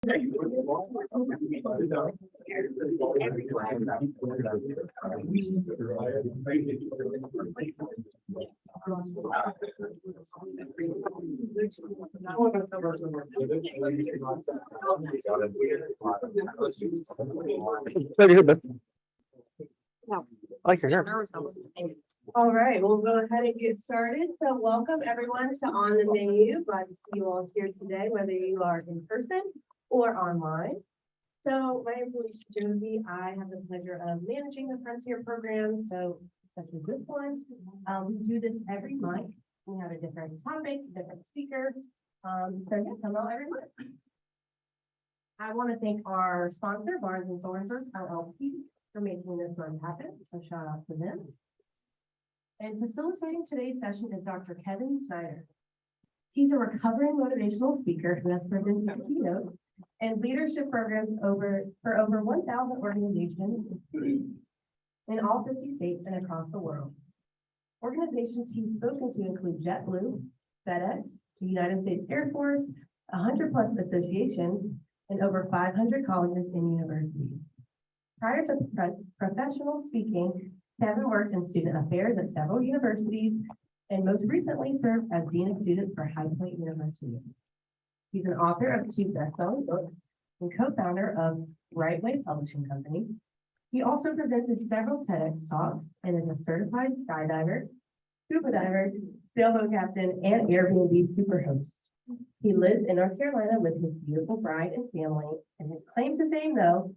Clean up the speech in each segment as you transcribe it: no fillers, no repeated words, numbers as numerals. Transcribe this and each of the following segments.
I like your hair. All right, we'll go ahead and get started. So welcome everyone to On the Menu. Glad to see you all here today, whether you are in person or online. So my name is Alicia Jonesy. I have the pleasure of managing the Frontier program, so such as this one. We do this every month. We have a different topic, different speaker. So yeah, come out every month. I want to thank our sponsor, Barnes and Thornburg LLP, for making this month happen. So shout out to them. And facilitating today's session is Dr. Kevin Snyder. He's a recovering motivational speaker who has presented keynotes and leadership programs for over 1,000 organizations in all 50 states and across the world. Organizations he's spoken to include JetBlue, FedEx, the United States Air Force, 100+ associations, and over 500 colleges and universities. Prior to professional speaking, Kevin worked in student affairs at several universities and most recently served as Dean of Students for High Point University. He's an author of 2 best-selling books and co-founder of Right Way Publishing Company. He also presented several TEDx talks and is a certified skydiver, scuba diver, sailboat captain, and Airbnb superhost. He lives in North Carolina with his beautiful bride and family, and his claim to fame, though,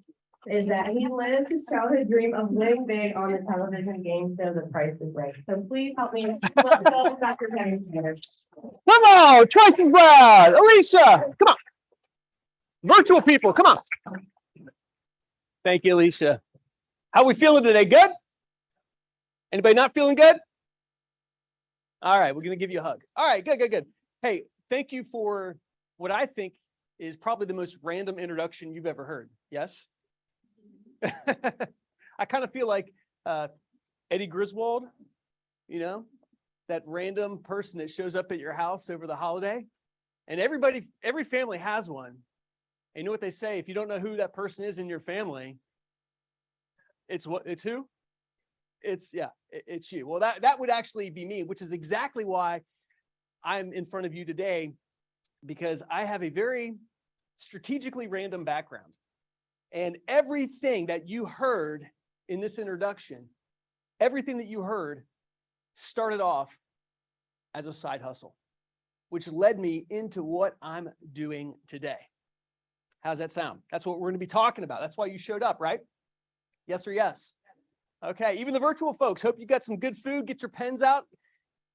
is that he lived his childhood dream of winning big on the television game show The Price is Right. So please help me welcome Dr. Kevin Snyder. Come on, twice as loud. Alicia, come on. Virtual people, come on. Thank you, Alicia. How are we feeling today? Good? Anybody not feeling good? All right, we're going to give you a hug. All right, good. Hey, thank you for what I think is probably the most random introduction you've ever heard. Yes? I kind of feel like Eddie Griswold, that random person that shows up at your house over the holiday. And every family has one. And you know what they say? If you don't know who that person is in your family, it's who? It's you. Well, that would actually be me, which is exactly why I'm in front of you today, because I have a very strategically random background. And everything that you heard in this introduction, everything that you heard started off as a side hustle, which led me into what I'm doing today. How's that sound? That's what we're going to be talking about. That's why you showed up, right? Yes or yes? Okay, even the virtual folks, hope you got some good food. Get your pens out.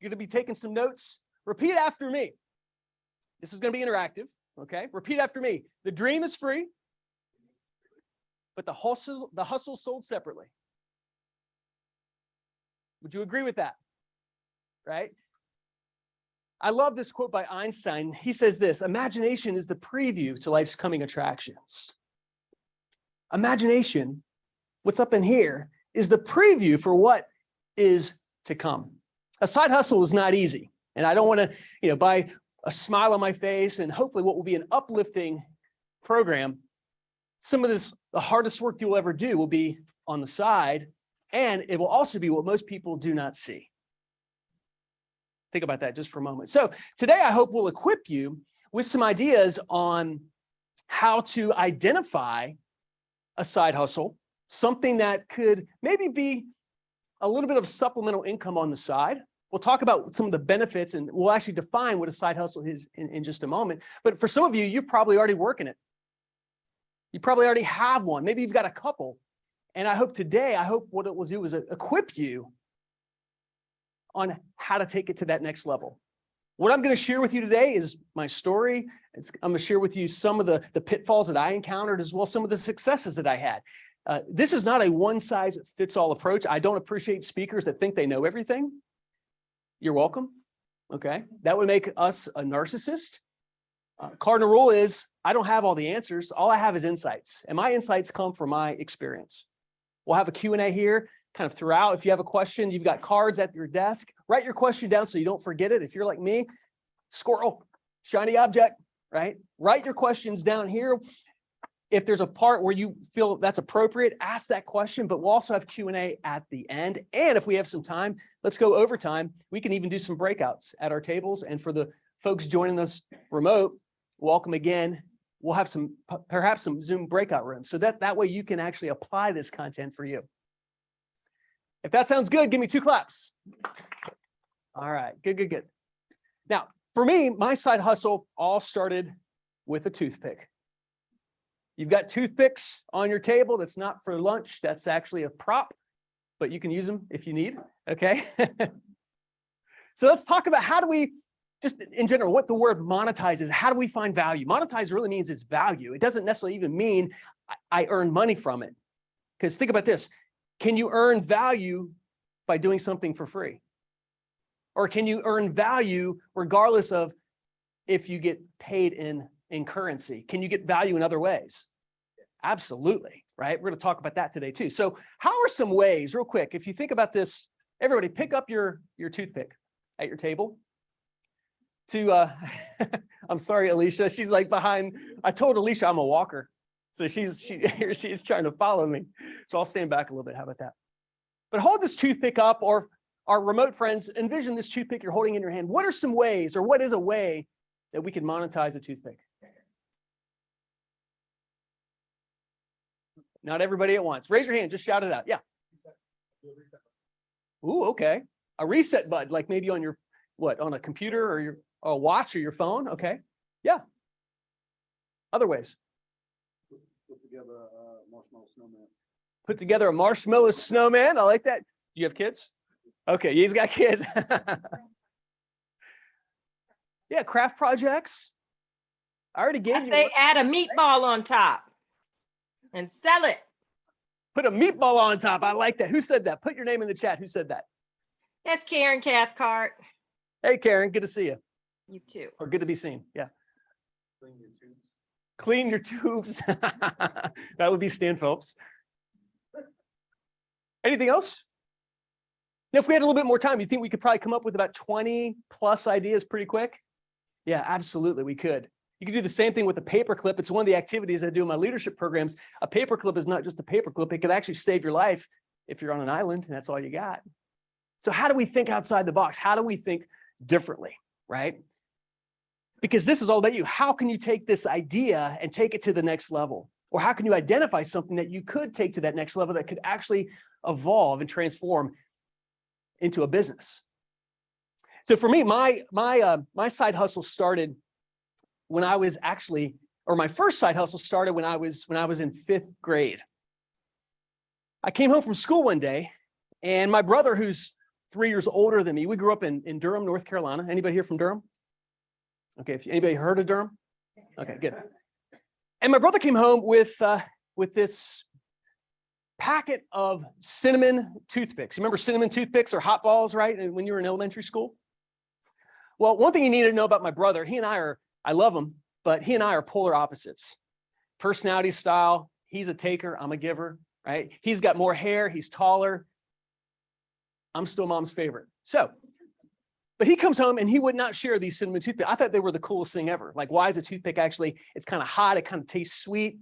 You're going to be taking some notes. Repeat after me. This is going to be interactive, okay? Repeat after me. The dream is free, but the hustle sold separately. Would you agree with that? Right? I love this quote by Einstein. He says this: imagination is the preview to life's coming attractions. Imagination, what's up in here, is the preview for what is to come. A side hustle is not easy. And I don't want to, by a smile on my face and hopefully what will be an uplifting program, some of this, the hardest work you will ever do will be on the side, and it will also be what most people do not see. Think about that just for a moment. So today I hope we'll equip you with some ideas on how to identify a side hustle, something that could maybe be a little bit of supplemental income on the side. We'll talk about some of the benefits, and we'll actually define what a side hustle is in just a moment. But for some of you, you're probably already working it. You probably already have one. Maybe you've got a couple. And I hope what it will do is equip you on how to take it to that next level. What I'm going to share with you today is my story. I'm going to share with you some of the pitfalls that I encountered, as well as some of the successes that I had. This is not a one-size-fits-all approach. I don't appreciate speakers that think they know everything. You're welcome. Okay. That would make us a narcissist. Cardinal rule is I don't have all the answers. All I have is insights, and my insights come from my experience. We'll have a Q&A here kind of throughout. If you have a question, you've got cards at your desk. Write your question down so you don't forget it. If you're like me, squirrel, shiny object, right? Write your questions down here. If there's a part where you feel that's appropriate, ask that question, but we'll also have Q&A at the end. And if we have some time, let's go overtime. We can even do some breakouts at our tables. And for the folks joining us remote, welcome again. We'll have perhaps some Zoom breakout rooms. So that way you can actually apply this content for you. If that sounds good, give me 2 claps. All right, good. Now, for me, my side hustle all started with a toothpick. You've got toothpicks on your table. That's not for lunch. That's actually a prop, but you can use them if you need, okay? So let's talk about how do we, just in general, what the word monetize is. How do we find value? Monetize really means it's value. It doesn't necessarily even mean I earn money from it. Because think about this. Can you earn value by doing something for free? Or can you earn value regardless of if you get paid in currency? Can you get value in other ways? Absolutely, right? We're going to talk about that today too. So how are some ways, real quick, if you think about this, everybody pick up your toothpick at your table to, I'm sorry, Alicia, she's like behind, I told Alicia I'm a walker. So she's trying to follow me. So I'll stand back a little bit. How about that? But hold this toothpick up, or our remote friends, envision this toothpick you're holding in your hand. What are some ways, or what is a way that we can monetize a toothpick? Not everybody at once. Raise your hand, just shout it out. Yeah. Ooh, okay. A reset button, like maybe on your, on a computer or your watch or your phone. Okay. Yeah. Other ways. Put together a marshmallow snowman. Put together a marshmallow snowman. I like that. You have kids? Okay, he's got kids. Yeah, craft projects. I already gave you. They add a meatball on top and sell it. Put a meatball on top. I like that. Who said that? Put your name in the chat. Who said that? That's Karen Cathcart. Hey, Karen, good to see you. You too. Or good to be seen. Yeah. Clean your tubes. Clean your tubes. That would be Stan Phillips. Anything else? Now, if we had a little bit more time, you think we could probably come up with about 20 plus ideas pretty quick? Yeah, absolutely, we could. You could do the same thing with a paperclip. It's one of the activities I do in my leadership programs. A paperclip is not just a paperclip. It could actually save your life if you're on an island and that's all you got. So how do we think outside the box? How do we think differently, right? Because this is all about you. How can you take this idea and take it to the next level? Or how can you identify something that you could take to that next level that could actually evolve and transform into a business? So for me, my side hustle started when I was actually, or my first side hustle started when I was in 5th grade. I came home from school one day, and my brother, who's 3 years older than me, we grew up in Durham, North Carolina. Anybody here from Durham? Okay, if anybody heard of Durham? Okay, good. And my brother came home with this packet of cinnamon toothpicks. You remember cinnamon toothpicks or hot balls, right? And when you were in elementary school? Well, one thing you need to know about my brother, he and I love him, but he and I are polar opposites. Personality style, he's a taker, I'm a giver, right? He's got more hair, he's taller. I'm still mom's favorite. So, but he comes home and he would not share these cinnamon toothpicks. I thought they were the coolest thing ever. Like, why is a toothpick actually, it's kind of hot, it kind of tastes sweet.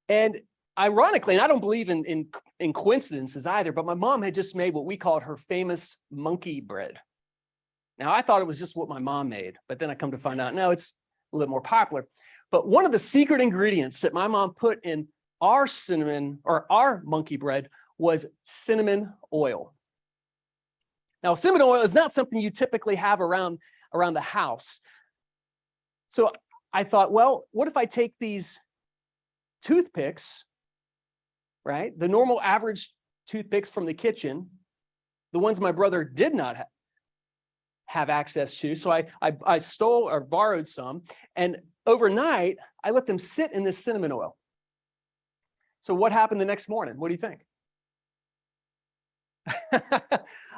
And ironically, and I don't believe in coincidences either, but my mom had just made what we called her famous monkey bread. Now, I thought it was just what my mom made, but then I come to find out, no, it's a little bit more popular. But one of the secret ingredients that my mom put in our cinnamon or our monkey bread was cinnamon oil. Now, cinnamon oil is not something you typically have around the house. So I thought, well, what if I take these toothpicks, right? The normal average toothpicks from the kitchen, the ones my brother did not have access to. So I stole or borrowed some, and overnight I let them sit in this cinnamon oil. So what happened the next morning? What do you think?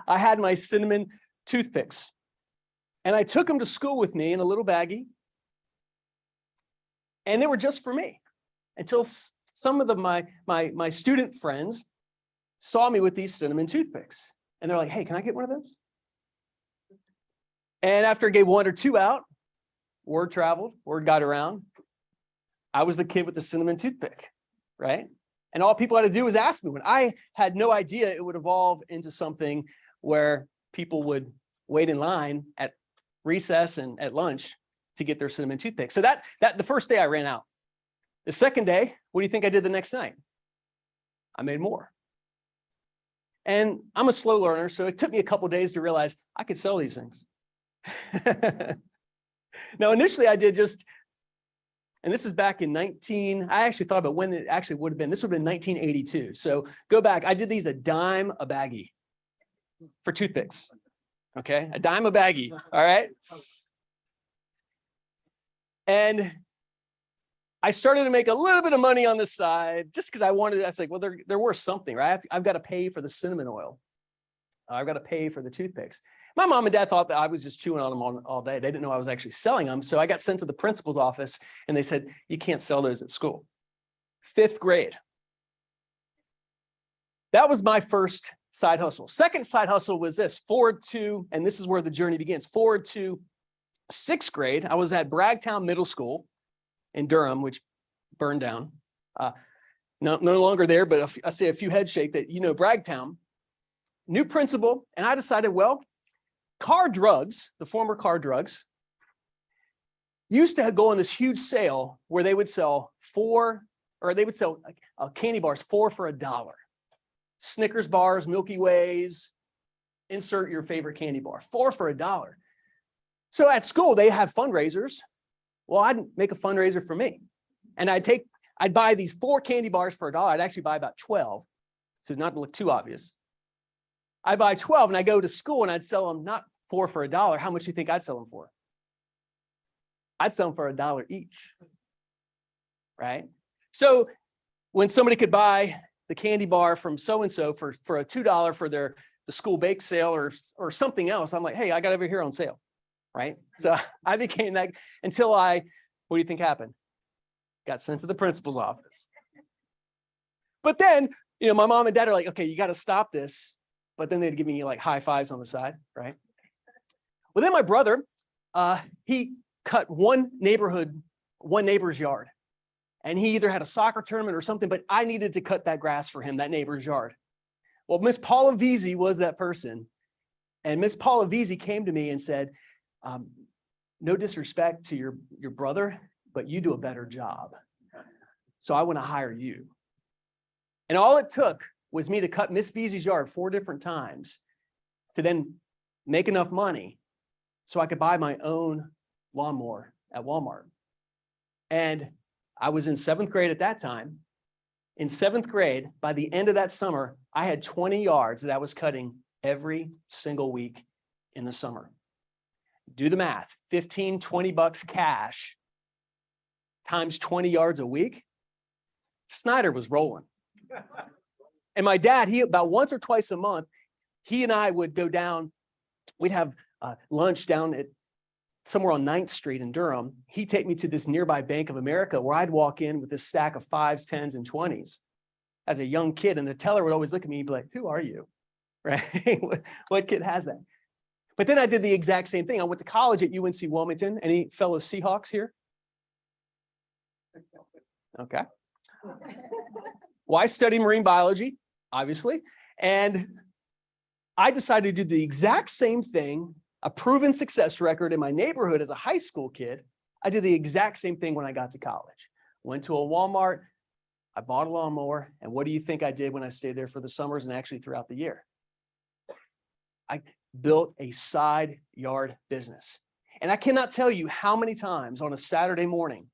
I had my cinnamon toothpicks, and I took them to school with me in a little baggie, and they were just for me until some of my student friends saw me with these cinnamon toothpicks, and they're like, "Hey, can I get one of those?" And after I gave 1 or 2 out, word traveled, word got around. I was the kid with the cinnamon toothpick, right? And all people had to do was ask me when I had no idea it would evolve into something where people would wait in line at recess and at lunch to get their cinnamon toothpick. So that the first day I ran out. The second day, what do you think I did the next night? I made more. And I'm a slow learner, so it took me a couple of days to realize I could sell these things. Now, initially I did just, and this is back in I actually thought about when it actually would have been. This would have been 1982. So go back. I did these a dime a baggie for toothpicks. Okay, a dime a baggie. All right. And I started to make a little bit of money on the side just because I was like, well, they're worth something, right? I've got to pay for the cinnamon oil. I've got to pay for the toothpicks. My mom and dad thought that I was just chewing on them all day. They didn't know I was actually selling them. So I got sent to the principal's office and they said, you can't sell those at school. 5th grade. That was my first side hustle. Second side hustle was this, forward to, and this is where the journey begins, forward to 6th grade. I was at Bragtown Middle School in Durham, which burned down. No longer there, but I see a few heads shake that, Bragtown. New principal, and I decided, well, Car Drugs, the former Car Drugs, used to go on this huge sale where they would sell candy bars 4 for $1. Snickers bars, Milky Ways, insert your favorite candy bar, 4 for $1. So at school, they had fundraisers. Well, I'd make a fundraiser for me. And I'd buy these 4 candy bars for $1. I'd actually buy about 12. So not to look too obvious. I buy 12 and I go to school and I'd sell them not 4 for $1. How much do you think I'd sell them for? I'd sell them for $1 each. Right? So when somebody could buy the candy bar from so-and-so for a $2 for the school bake sale or something else, I'm like, hey, I got over here on sale. Right? So I became that until what do you think happened? Got sent to the principal's office. But then, my mom and dad are like, okay, you got to stop this. But then they'd give me like high fives on the side, right? Well, then my brother, he cut one neighbor's yard. And he either had a soccer tournament or something, but I needed to cut that grass for him, that neighbor's yard. Well, Miss Paula Veazey was that person. And Miss Paula Veazey came to me and said, no disrespect to your brother, but you do a better job. So I want to hire you. And all it took was me to cut Miss Veazey's yard 4 different times to then make enough money so I could buy my own lawnmower at Walmart. And I was in 7th grade at that time. In 7th grade, by the end of that summer, I had 20 yards that I was cutting every single week in the summer. Do the math, 15, 20 bucks cash times 20 yards a week. Snyder was rolling. And my dad, he about once or twice a month, he and I would go down, we'd have lunch down at somewhere on 9th Street in Durham. He'd take me to this nearby Bank of America where I'd walk in with this stack of 5s, 10s, and 20s as a young kid. And the teller would always look at me and be like, who are you? Right? What kid has that? But then I did the exact same thing. I went to college at UNC Wilmington. Any fellow Seahawks here? Okay. Well, I studied marine biology, obviously, and I decided to do the exact same thing, a proven success record in my neighborhood as a high school kid. I did the exact same thing when I got to college. Went to a Walmart, I bought a lawnmower, and what do you think I did when I stayed there for the summers and actually throughout the year? I built a side yard business. And I cannot tell you how many times on a Saturday morning,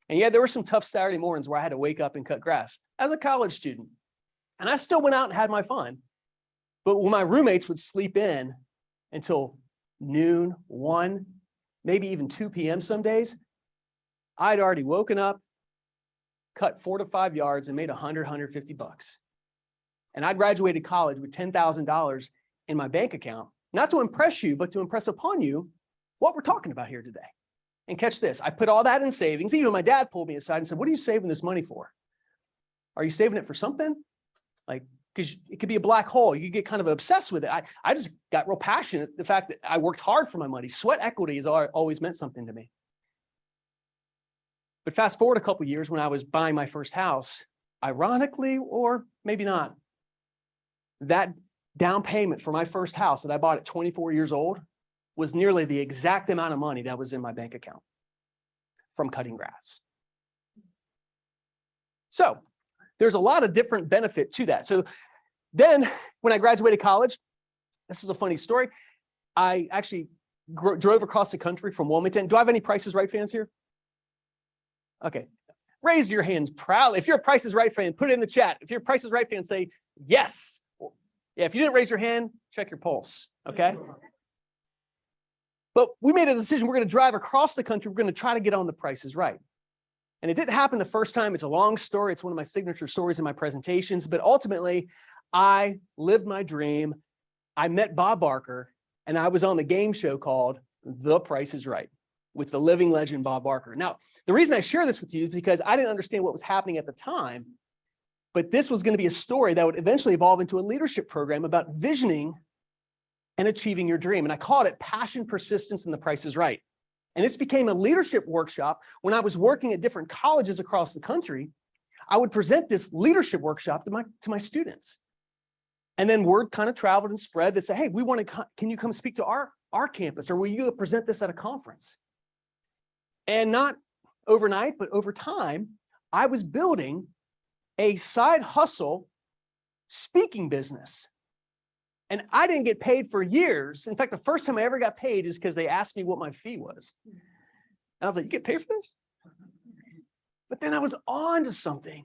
and yeah, there were some tough Saturday mornings where I had to wake up and cut grass as a college student. And I still went out and had my fun. But when my roommates would sleep in until noon, 1, maybe even 2 p.m. some days, I'd already woken up, cut 4 to 5 yards and made 100, 150 bucks. And I graduated college with $10,000 in my bank account, not to impress you, but to impress upon you what we're talking about here today. And catch this, I put all that in savings. Even my dad pulled me aside and said, what are you saving this money for? Are you saving it for something? Like, because it could be a black hole. You could get kind of obsessed with it. I just got real passionate. The fact that I worked hard for my money. Sweat equity has always meant something to me. But fast forward a couple of years when I was buying my first house, ironically, or maybe not, that down payment for my first house that I bought at 24 years old was nearly the exact amount of money that was in my bank account from cutting grass. So there's a lot of different benefit to that. So then when I graduated college, this is a funny story. I actually drove across the country from Wilmington. Do I have any Price is Right fans here? Okay. Raise your hands proudly. If you're a Price is Right fan, put it in the chat. If you're a Price is Right fan, say yes. Yeah, if you didn't raise your hand, check your pulse, okay? But we made a decision. We're going to drive across the country. We're going to try to get on the Price is Right. And it didn't happen the first time. It's a long story. It's one of my signature stories in my presentations. But ultimately, I lived my dream. I met Bob Barker, and I was on the game show called The Price is Right with the living legend, Bob Barker. Now, the reason I share this with you is because I didn't understand what was happening at the time, but this was going to be a story that would eventually evolve into a leadership program about visioning and achieving your dream. And I called it Passion, Persistence, and The Price is Right. And this became a leadership workshop. When I was working at different colleges across the country, I would present this leadership workshop to my students. And then word kind of traveled and spread that said, hey, we want to, can you come speak to our campus, or will you present this at a conference? And not overnight, but over time, I was building a side hustle speaking business. And I didn't get paid for years. In fact, the first time I ever got paid is because they asked me what my fee was. And I was like, you get paid for this? But then I was on to something.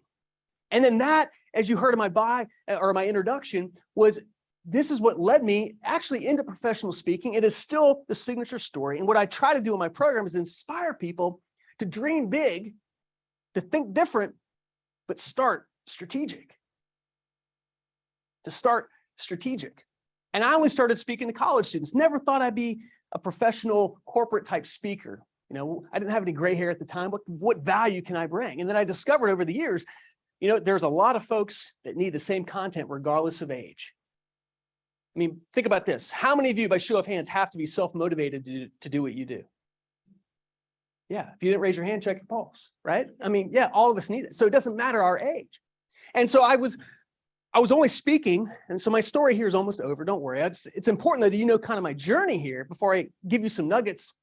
And then that, as you heard in my introduction, was this is what led me actually into professional speaking. It is still the signature story. And what I try to do in my program is inspire people to dream big, to think different, but start strategic. To start strategic. And I only started speaking to college students. Never thought I'd be a professional corporate type speaker. You know, I didn't have any gray hair at the time. What value can I bring? And then I discovered over the years, you know, there's a lot of folks that need the same content regardless of age. I mean, think about this. How many of you, by show of hands, have to be self-motivated to do what you do? Yeah, if you didn't raise your hand, check your pulse, right? I mean, yeah, all of us need it. So it doesn't matter our age. And so I was only speaking, and so my story here is almost over. Don't worry. It's important that you know kind of my journey here before I give you some nuggets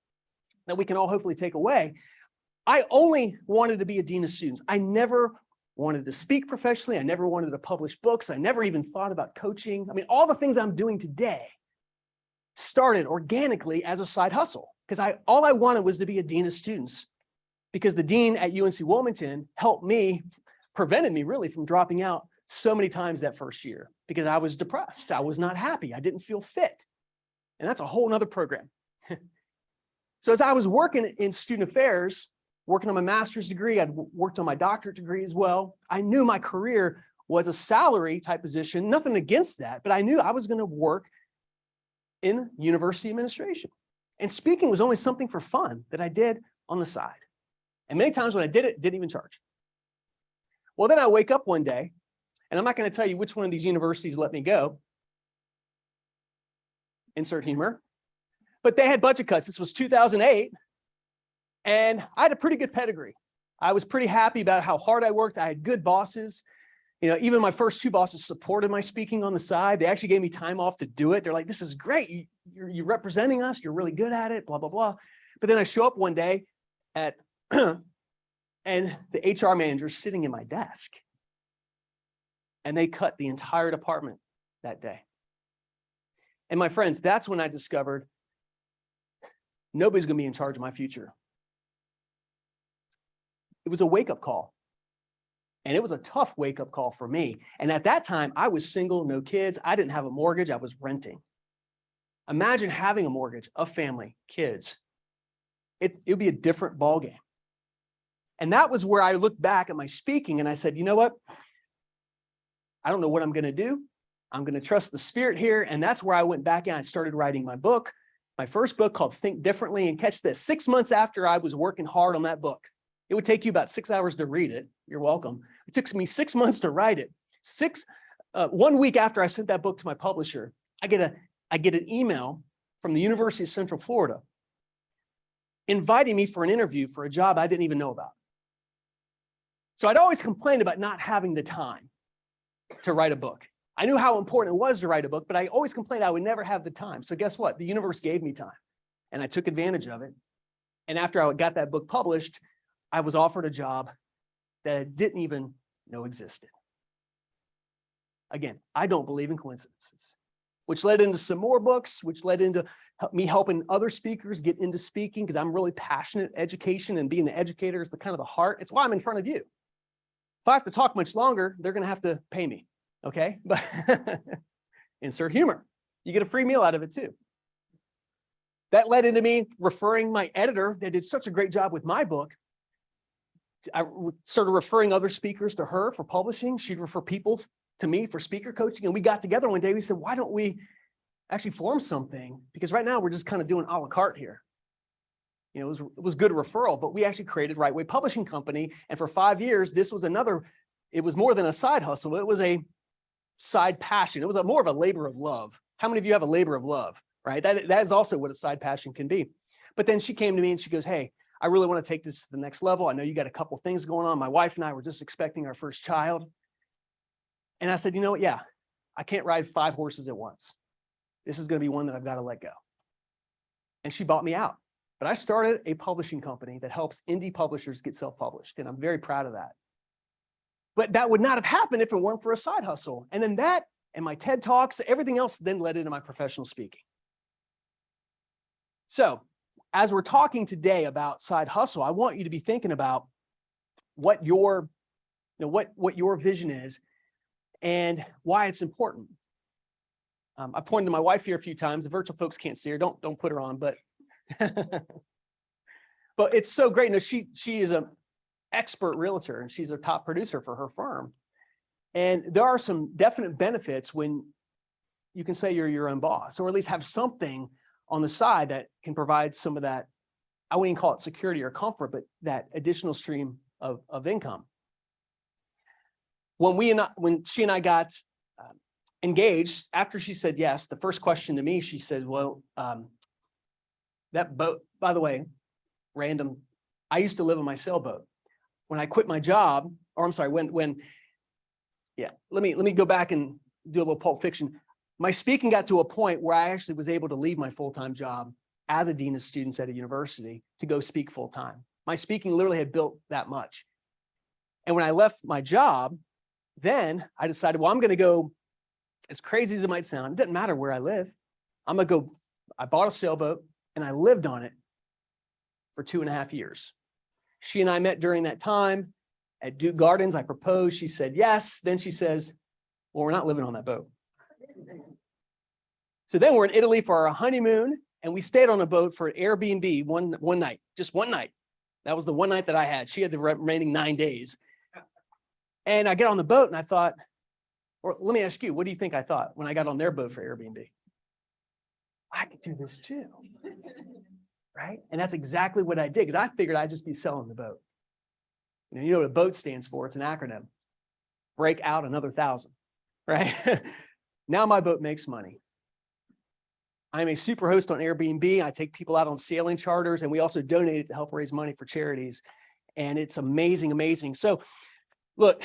that we can all hopefully take away. I only wanted to be a dean of students. I never wanted to speak professionally. I never wanted to publish books. I never even thought about coaching. I mean, all the things I'm doing today started organically as a side hustle because all I wanted was to be a dean of students because the dean at UNC Wilmington prevented me really from dropping out so many times that first year because I was depressed. I was not happy. I didn't feel fit. And that's a whole nother program. So as I was working in student affairs, working on my master's degree, I'd worked on my doctorate degree as well. I knew my career was a salary type position, nothing against that, but I knew I was going to work in university administration. And speaking was only something for fun that I did on the side. And many times when I did it, didn't even charge. Well, then I wake up one day, and I'm not going to tell you which one of these universities let me go. Insert humor. But they had budget cuts. This was 2008. And I had a pretty good pedigree. I was pretty happy about how hard I worked. I had good bosses. You know, even my first two bosses supported my speaking on the side. They actually gave me time off to do it. They're like, this is great. You're representing us. You're really good at it, blah, blah, blah. But then I show up one day and the HR manager's sitting in my desk. And they cut the entire department that day. And my friends, that's when I discovered nobody's going to be in charge of my future. It was a wake-up call. And it was a tough wake-up call for me. And at that time, I was single, no kids. I didn't have a mortgage. I was renting. Imagine having a mortgage, a family, kids. It would be a different ballgame. And that was where I looked back at my speaking and I said, you know what? I don't know what I'm going to do. I'm going to trust the Spirit here. And that's where I went back and I started writing my book, my first book called Think Differently. And catch this, 6 months after I was working hard on that book, it would take you about 6 hours to read it. You're welcome. It took me 6 months to write it. 1 week after I sent that book to my publisher, I get an email from the University of Central Florida inviting me for an interview for a job I didn't even know about. So I'd always complained about not having the time to write a book. I knew how important it was to write a book, but I always complained I would never have the time. So guess what? The universe gave me time and I took advantage of it. And after I got that book published, I was offered a job that I didn't even know existed. Again, I don't believe in coincidences, which led into some more books, which led into me helping other speakers get into speaking because I'm really passionate. Education and being the educator is the kind of the heart. It's why I'm in front of you. If I have to talk much longer, they're going to have to pay me. Okay, but insert humor. You get a free meal out of it too. That led into me referring my editor that did such a great job with my book. I started referring other speakers to her for publishing. She'd refer people to me for speaker coaching. And we got together one day. We said, why don't we actually form something? Because right now we're just kind of doing a la carte here. You know, it was good referral, but we actually created Right Way Publishing Company. And for 5 years, this was it was more than a side hustle. It was a side passion. It was more of a labor of love. How many of you have a labor of love, right? That is also what a side passion can be. But then she came to me and she goes, hey, I really want to take this to the next level. I know you got a couple things going on. My wife and I were just expecting our first child. And I said, you know what? Yeah, I can't ride 5 horses at once. This is going to be one that I've got to let go. And she bought me out. But I started a publishing company that helps indie publishers get self-published. And I'm very proud of that. But that would not have happened if it weren't for a side hustle. And then that and my TED Talks, everything else then led into my professional speaking. So as we're talking today about side hustle, I want you to be thinking about what your vision is and why it's important. I pointed to my wife here a few times. The virtual folks can't see her. Don't put her on, but but it's so great. No, she is an expert realtor and she's a top producer for her firm. And there are some definite benefits when you can say you're your own boss, or at least have something on the side that can provide some of that, I wouldn't call it security or comfort, but that additional stream of income. When she and I got engaged, after she said yes, the first question to me, she said, well, that boat, by the way, random, I used to live on my sailboat. When I quit my job, or I'm sorry, let me go back and do a little Pulp Fiction. My speaking got to a point where I actually was able to leave my full-time job as a dean of students at a university to go speak full-time. My speaking literally had built that much. And when I left my job, then I decided, well, I'm going to go, as crazy as it might sound, it doesn't matter where I live. I'm going to go, I bought a sailboat and I lived on it for 2.5 years. She and I met during that time at Duke Gardens. I proposed. She said yes. Then she says, well, we're not living on that boat. So then we're in Italy for our honeymoon, and we stayed on a boat for Airbnb one night, just one night. That was the one night that I had. She had the remaining 9 days. And I get on the boat and I thought, or let me ask you, what do you think I thought when I got on their boat for Airbnb? I could do this too, right? And that's exactly what I did, because I figured I'd just be selling the boat. You know what a boat stands for? It's an acronym. Break out another 1,000, right? Now my boat makes money. I'm a super host on Airbnb. I take people out on sailing charters, and we also donate it to help raise money for charities. And it's amazing, amazing. So look,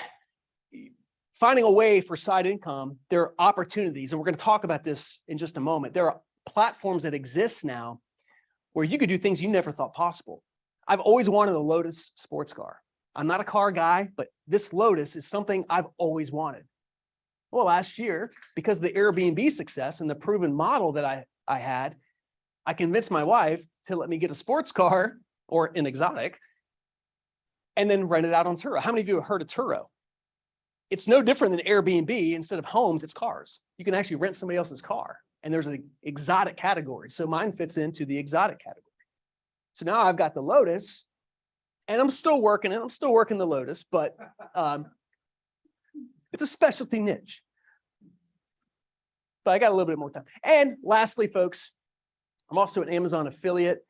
finding a way for side income, there are opportunities, and we're going to talk about this in just a moment. There are platforms that exist now where you could do things you never thought possible. I've always wanted a Lotus sports car. I'm not a car guy, but this Lotus is something I've always wanted. Well, last year, because of the Airbnb success and the proven model that I had, I convinced my wife to let me get a sports car or an exotic and then rent it out on Turo. How many of you have heard of Turo? It's no different than Airbnb. Instead of homes, it's cars. You can actually rent somebody else's car, and there's an exotic category. So mine fits into the exotic category. So now I've got the Lotus, and I'm still working it. I'm still working the Lotus, but it's a specialty niche. But I got a little bit more time. And lastly, folks, I'm also an Amazon affiliate.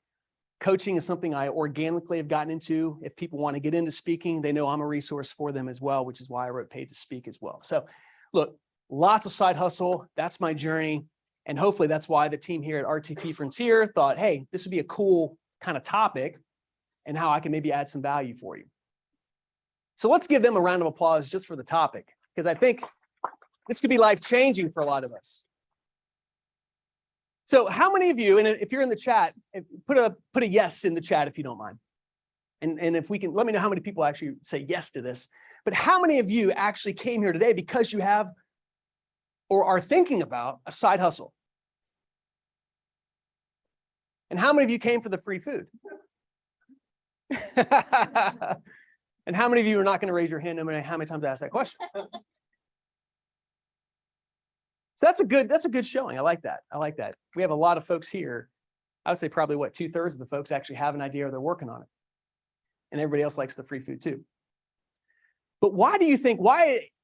Coaching is something I organically have gotten into. If people want to get into speaking, they know I'm a resource for them as well, which is why I wrote Paid to Speak as well. So look, lots of side hustle. That's my journey. And hopefully that's why the team here at RTP Frontier thought, hey, this would be a cool kind of topic and how I can maybe add some value for you. So let's give them a round of applause just for the topic, because I think this could be life-changing for a lot of us. So how many of you, and if you're in the chat, put a yes in the chat if you don't mind. And if we can, let me know how many people actually say yes to this. But how many of you actually came here today because you have or are thinking about a side hustle? And how many of you came for the free food? And how many of you are not going to raise your hand no matter how many times I ask that question? So that's a good showing. I like that. I like that. We have a lot of folks here. I would say probably what 2/3 of the folks actually have an idea or they're working on it. And everybody else likes the free food too. But why do you think,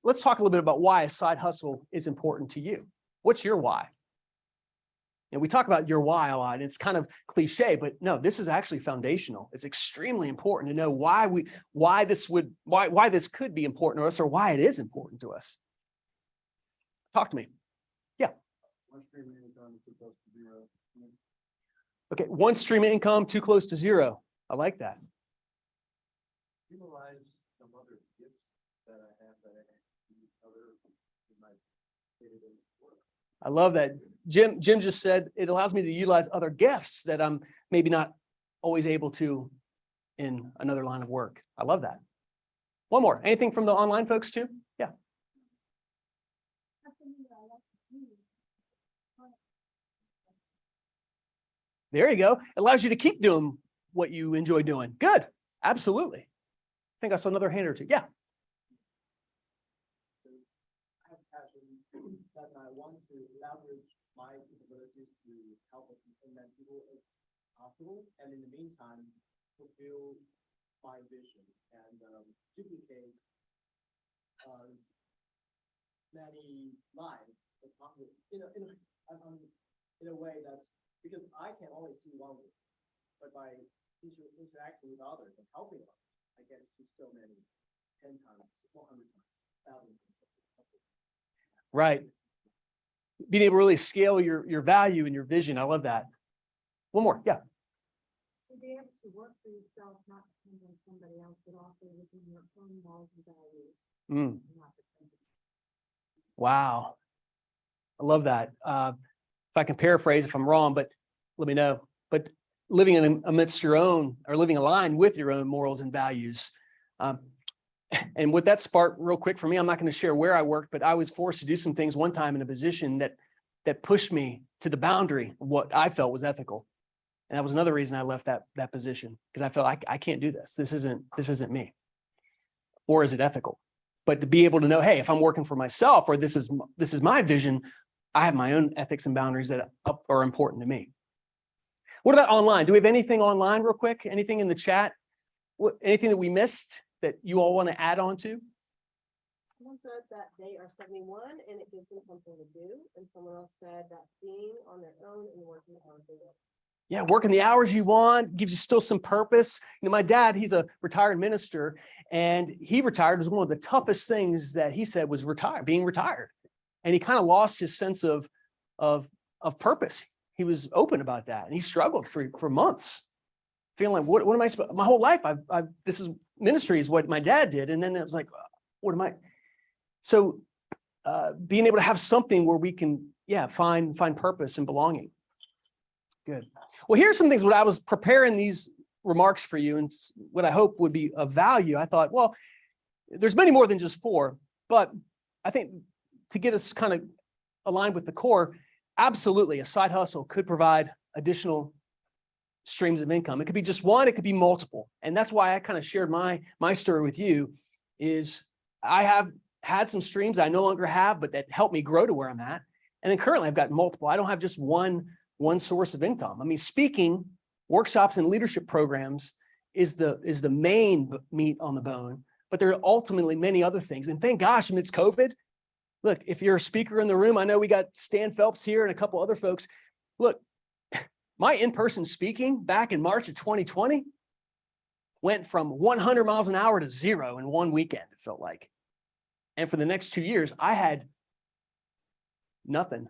let's talk a little bit about why a side hustle is important to you. What's your why? And we talk about your why a lot, and it's kind of cliche, but no, this is actually foundational. It's extremely important to know why this could be important to us or why it is important to us. Talk to me. Yeah. One stream of income too close to zero. Okay, one stream of income too close to zero. I like that. Utilize some other gifts that I have that I can use other in my day-to-day work. I love that. Jim just said it allows me to utilize other gifts that I'm maybe not always able to in another line of work. I love that. One more. Anything from the online folks too? Yeah. There you go. It allows you to keep doing what you enjoy doing. Good. Absolutely. I think I saw another hand or two. Yeah. I have passion that I want to leverage my capabilities to help as many people as possible, and in the meantime, fulfill my vision and duplicate many lives as possible. In a way that's because I can only see one way, but by interacting with others and helping others, I get to see so many 10 times, 100 times, 1,000 times. Right. Being able to really scale your value and your vision. I love that. One more. Yeah. To be able to work for yourself, not depend on somebody else, but also within your own morals and values. Mm. Wow. I love that. If I can paraphrase if I'm wrong, but let me know. But living amidst your own or living aligned with your own morals and values. And with that spark real quick for me, I'm not going to share where I worked, but I was forced to do some things one time in a position that pushed me to the boundary of what I felt was ethical. And that was another reason I left that position, because I felt I can't do this. This isn't me. Or is it ethical? But to be able to know, hey, if I'm working for myself or this is my vision, I have my own ethics and boundaries that are important to me. What about online? Do we have anything online real quick? Anything in the chat? Anything that we missed that you all want to add on to? Someone said that they are 71 and it gives them something to do. And someone else said that being on their own and working on their own. Yeah, working the hours you want gives you still some purpose. You know, my dad, he's a retired minister, and he retired. It was one of the toughest things that he said was being retired. And he kind of lost his sense of purpose. He was open about that, and he struggled for months, feeling like, what am I supposed? My whole life, this is ministry is what my dad did, and then it was like, what am I? So, being able to have something where we can, find purpose and belonging. Good. Well, here's some things when I was preparing these remarks for you, and what I hope would be of value. I thought, well, there's many more than just 4, but I think to get us kind of aligned with the core, absolutely, a side hustle could provide additional streams of income. It could be just one, it could be multiple. And that's why I kind of shared my story with you, is I have had some streams I no longer have, but that helped me grow to where I'm at. And then currently I've got multiple. I don't have just one source of income. I mean, speaking, workshops, and leadership programs is the main meat on the bone, but there are ultimately many other things. And thank gosh, amidst COVID, look, if you're a speaker in the room, I know we got Stan Phelps here and a couple other folks. Look, my in-person speaking back in March of 2020 went from 100 miles an hour to 0 in one weekend, it felt like. And for the next 2 years, I had nothing.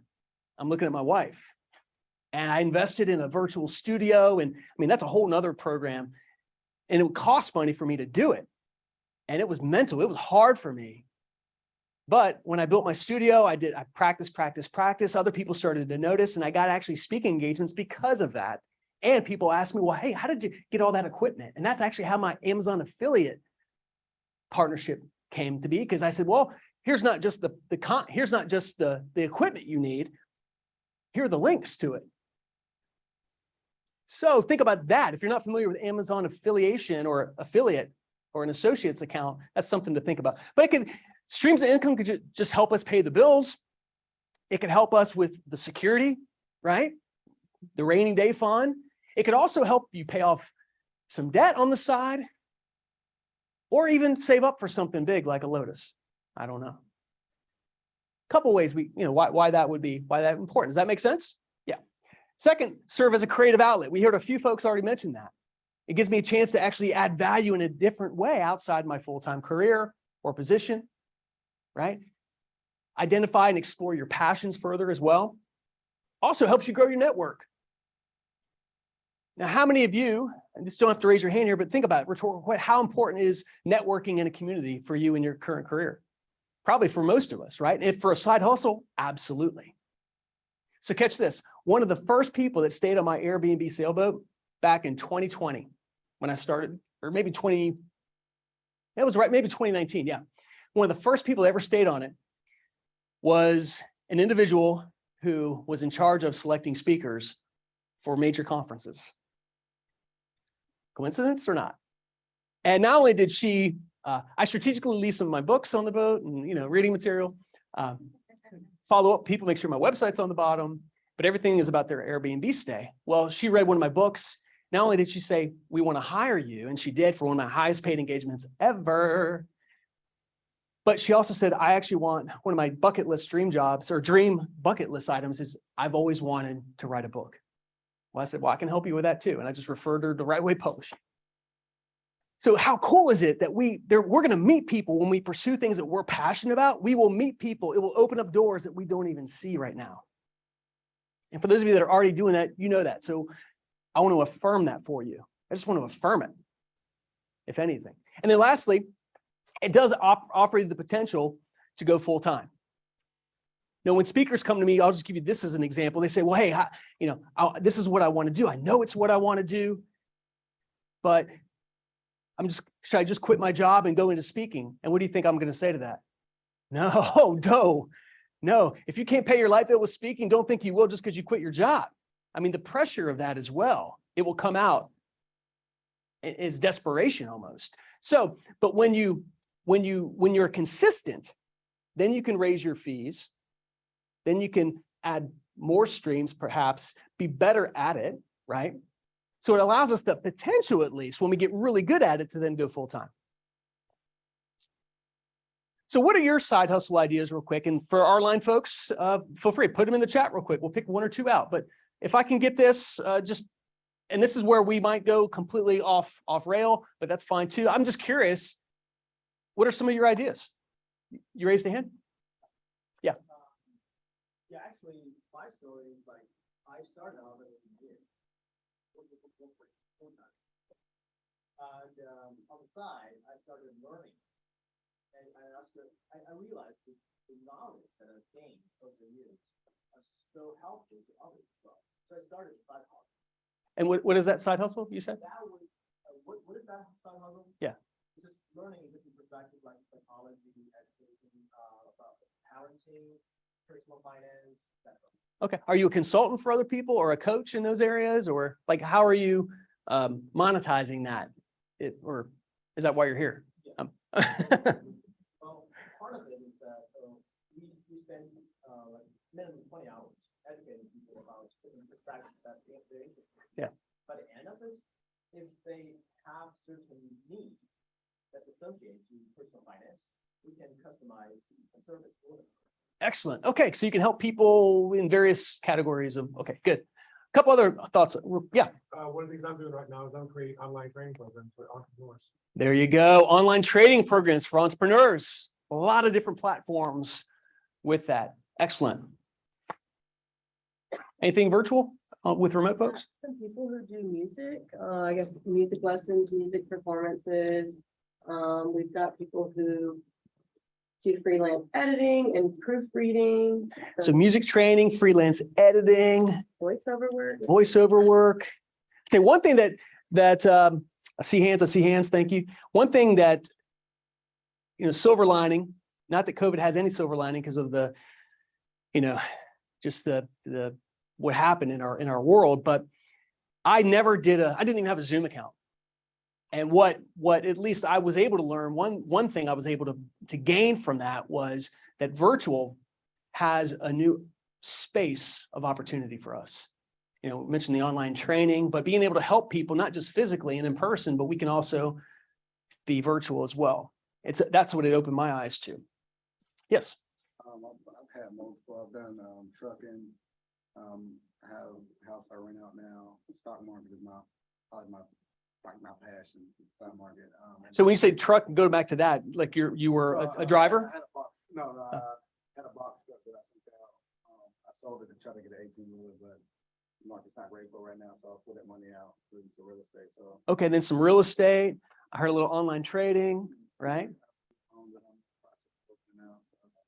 I'm looking at my wife. And I invested in a virtual studio. And I mean, that's a whole nother program. And it would cost money for me to do it. And it was mental. It was hard for me. But when I built my studio, I practiced. Other people started to notice, and I got actually speaking engagements because of that. And people asked me, well, hey, how did you get all that equipment? And that's actually how my Amazon affiliate partnership came to be, because I said, well, here's not just the equipment you need. Here are the links to it. So think about that. If you're not familiar with Amazon affiliation or affiliate or an associate's account, that's something to think about. But streams of income could just help us pay the bills. It could help us with the security, right? The rainy day fund. It could also help you pay off some debt on the side, or even save up for something big like a Lotus. I don't know. Couple ways why that important. Does that make sense? Yeah. Second, serve as a creative outlet. We heard a few folks already mention that. It gives me a chance to actually add value in a different way outside my full-time career or position, right? Identify and explore your passions further as well. Also helps you grow your network. Now, how many of you, and just don't have to raise your hand here, but think about it, rhetorical, how important is networking in a community for you in your current career? Probably for most of us, right? And for a side hustle, absolutely. So catch this. One of the first people that stayed on my Airbnb sailboat back in 2020, when I started, or maybe 2019, yeah. One of the first people that ever stayed on it was an individual who was in charge of selecting speakers for major conferences. Coincidence or not? And not only did she, I strategically leave some of my books on the boat and, reading material, follow up people, make sure my website's on the bottom, but everything is about their Airbnb stay. Well, she read one of my books. Not only did she say, we want to hire you, and she did for one of my highest paid engagements ever, but she also said, I actually want one of my bucket list dream jobs or dream bucket list items is I've always wanted to write a book. Well, I said, well, I can help you with that too. And I just referred her to Right Way Publishing. So how cool is it that we're going to meet people when we pursue things that we're passionate about? We will meet people. It will open up doors that we don't even see right now. And for those of you that are already doing that, you know that. So I want to affirm that for you. I just want to affirm it, if anything. And then lastly, it does offer you the potential to go full time. Now, when speakers come to me, I'll just give you this as an example. They say, well, hey, this is what I want to do. I know it's what I want to do, but should I just quit my job and go into speaking? And what do you think I'm going to say to that? No. If you can't pay your light bill with speaking, don't think you will just because you quit your job. I mean, the pressure of that as well, it will come out is desperation almost. So, but when you're consistent, then you can raise your fees. Then you can add more streams, perhaps be better at it, right? So it allows us the potential, at least when we get really good at it, to then go full time. So what are your side hustle ideas real quick? And for our line folks, feel free, put them in the chat real quick. We'll pick one or two out. But if I can get this, and this is where we might go completely off rail, but that's fine too. I'm just curious, what are some of your ideas? You raised a hand? Yeah. Yeah, actually, my story is like, I started out as an engineer, full time. And on the side, I started learning. And I realized that the knowledge that I've gained over the years are so helpful to others as well. So I started a side hustle. And what is that side hustle you said? That was, what is that side hustle? Yeah. It's just learning different perspectives like psychology, education, about parenting, personal finance, that sort of thing. Okay. Are you a consultant for other people or a coach in those areas? Or like, how are you monetizing that? Or is that why you're here? Yeah. Well, part of it is that we spend like minimum 20 hours educating people about different perspectives that they're interested in. Yeah. By the end of it, if they have certain needs that's associated to personal finance, we can customize a service for them. Excellent. Okay. So you can help people in various categories of, okay, good. A couple other thoughts. Yeah. One of the things I'm doing right now is I'm creating online training programs for entrepreneurs. There you go. Online trading programs for entrepreneurs. A lot of different platforms with that. Excellent. Anything virtual with remote folks? Some people who do music, I guess music lessons, music performances, We've got people who do freelance editing and proofreading. So music training, freelance editing, Voiceover work. voiceover work. Say one thing that I see hands, thank you. One thing that, silver lining, not that COVID has any silver lining because of the, just the what happened in our world, but I didn't even have a Zoom account. And what at least I was able to learn, one thing I was able to gain from that was that virtual has a new space of opportunity for us. We mentioned the online training, but being able to help people, not just physically and in person, but we can also be virtual as well. That's what it opened my eyes to. Yes. I've had multiple. I've done trucking. I have a house I rent out now. The stock market is probably my passion. The stock market. So when you say truck, go back to that. Like you were a driver. I had a box, I had a box truck that I sent out. I sold it to try to get an 18-wheeler, but the market's not great for right now, so I'll put that money out to real estate. So Okay, then some real estate. I heard a little online trading, right?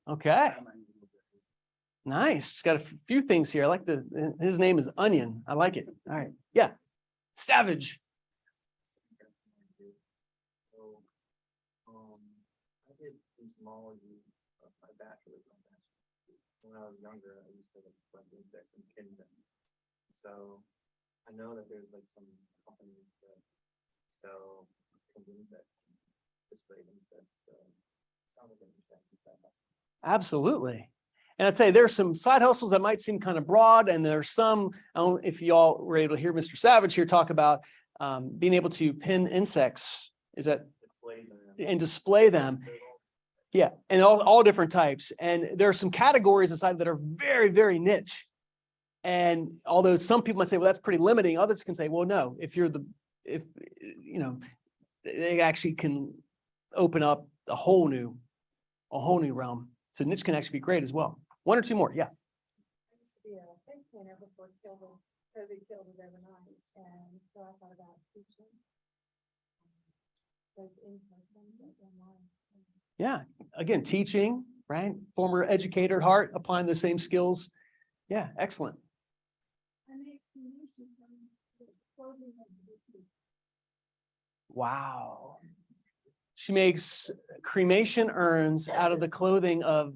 Okay. Nice. It's got a few things here. I like his name is Onion. I like it. All right. Yeah. Savage. So, I did entomology of my bachelor's on that. When I was younger, I used to collect insects and kin them. So I know that there's like some companies that sell insects, display insects. So it sounds like an interesting side hustle. Absolutely. And I'd say there's some side hustles that might seem kind of broad, and there's some, I don't know if y'all were able to hear Mr. Savage here talk about being able to pin insects. Is that Display them. and display them? Yeah, and all different types. And there are some categories inside that are very, very niche. And although some people might say, well, that's pretty limiting, others can say, well, no, they actually can open up a whole new realm. So niche can actually be great as well. One or two more, yeah. I used to be a face painter before COVID killed it overnight, and so I thought about teaching. Both in person and online. Yeah, again, teaching, right? Former educator at heart, applying those same skills. Yeah, excellent. I make communication from the clothing of the deceased. Wow. She makes cremation urns out of the clothing of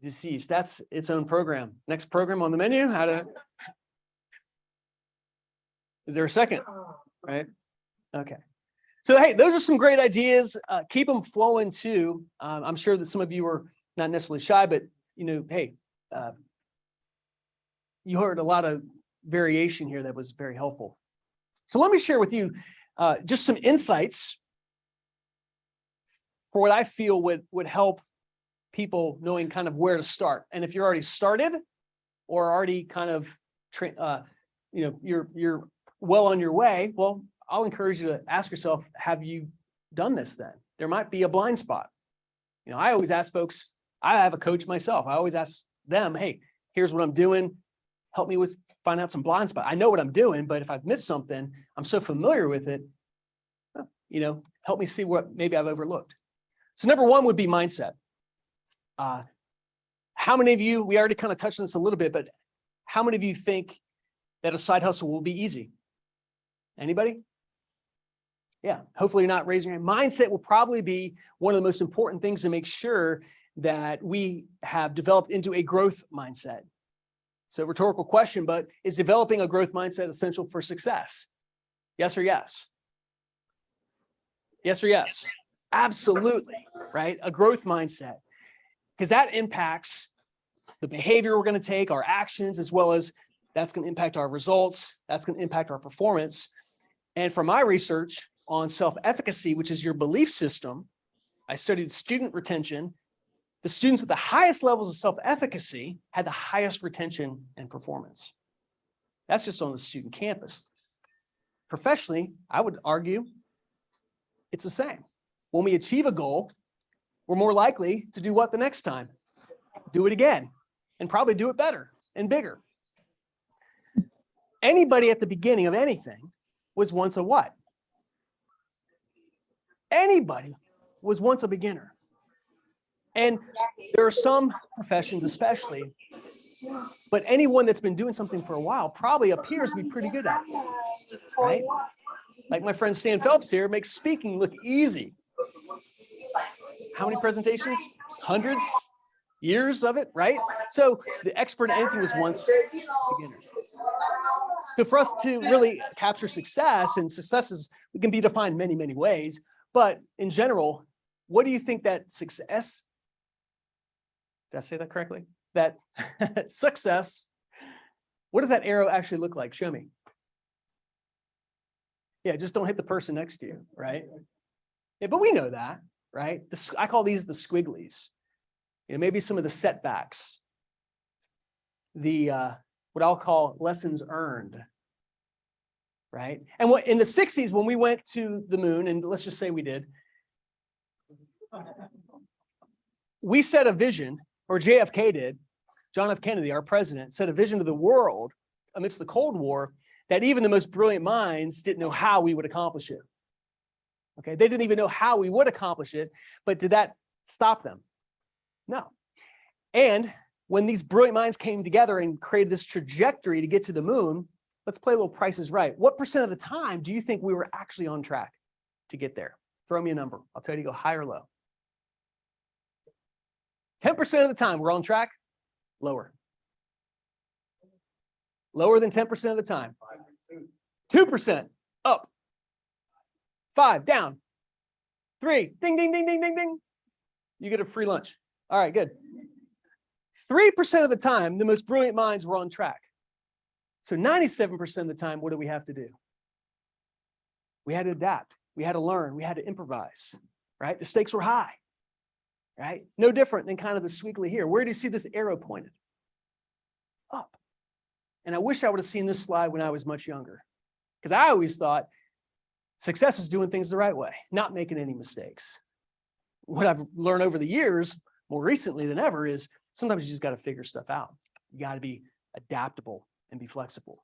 deceased. That's its own program. Next program on the menu, is there a second? Right? Okay. So, hey, those are some great ideas. Keep them flowing too. I'm sure that some of you are not necessarily shy, but hey, you heard a lot of variation here that was very helpful. So let me share with you just some insights for what I feel would help people knowing kind of where to start. And if you're already started or already kind of, you're well on your way, well, I'll encourage you to ask yourself, have you done this then? There might be a blind spot. I always ask folks, I have a coach myself. I always ask them, hey, here's what I'm doing. Help me find out some blind spot. I know what I'm doing, but if I've missed something, I'm so familiar with it, help me see what maybe I've overlooked. So number one would be mindset. How many of you, we already kind of touched on this a little bit, but how many of you think that a side hustle will be easy? Anybody? Yeah, hopefully you're not raising your hand. Mindset will probably be one of the most important things to make sure that we have developed into a growth mindset. So rhetorical question, but is developing a growth mindset essential for success? Yes or yes? Yes or yes? Absolutely, right? A growth mindset, because that impacts the behavior we're going to take, our actions, as well as that's going to impact our results. That's going to impact our performance. And from my research on self-efficacy, which is your belief system, I studied student retention. The students with the highest levels of self-efficacy had the highest retention and performance. That's just on the student campus. Professionally, I would argue it's the same. When we achieve a goal, we're more likely to do what the next time? Do it again, and probably do it better and bigger. Anybody at the beginning of anything was once a what? Anybody was once a beginner. And there are some professions especially, but anyone that's been doing something for a while probably appears to be pretty good at it, right? Like my friend Stan Phelps here makes speaking look easy. How many presentations? Hundreds, years of it, right? So the expert in anything was once a beginner. So for us to really capture success, and successes can be defined many, many ways, but in general, what do you think that success, did I say that correctly? That success, what does that arrow actually look like? Show me. Yeah, just don't hit the person next to you, right? Yeah, but we know that, right? I call these the squigglies. You know, maybe some of the setbacks, the what I'll call lessons earned, right? And what in the 60s when we went to the moon, and let's just say we did, we set a vision, or JFK did, John F. Kennedy, our president, set a vision to the world amidst the Cold War that even the most brilliant minds didn't know how we would accomplish it. Okay, they didn't even know how we would accomplish it, but did that stop them? No. And when these brilliant minds came together and created this trajectory to get to the moon, let's play a little Price is Right. What percent of the time do you think we were actually on track to get there? Throw me a number. I'll tell you to go high or low. 10% of the time we're on track, lower. Lower than 10% of the time. 2% up. 5 down. 3 ding, ding, ding, ding, ding, ding. You get a free lunch. All right, good. 3% of the time, the most brilliant minds were on track. So 97% of the time, what do we have to do? We had to adapt. We had to learn. We had to improvise, right? The stakes were high, right? No different than kind of the squiggly here. Where do you see this arrow pointed? Up. And I wish I would have seen this slide when I was much younger, because I always thought success is doing things the right way, not making any mistakes. What I've learned over the years, more recently than ever, is sometimes you just got to figure stuff out. You got to be adaptable and be flexible.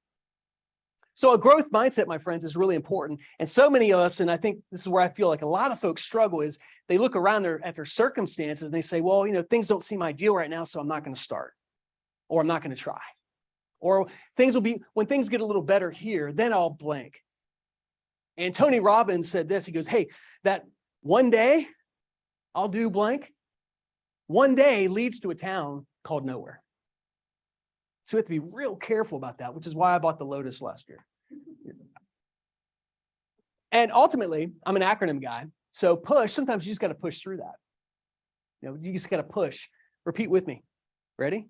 So a growth mindset, my friends, is really important. And so many of us, and I think this is where I feel like a lot of folks struggle, is they look around at their circumstances and they say, well, you know, things don't seem ideal right now, so I'm not going to start, or I'm not going to try. Or things will be, when things get a little better here, then I'll blank. And Tony Robbins said this, he goes, hey, that one day I'll do blank, one day leads to a town called nowhere. So we have to be real careful about that, which is why I bought the Lotus last year. And ultimately, I'm an acronym guy. So push, sometimes you just got to push through that. You know, you just got to push. Repeat with me. Ready?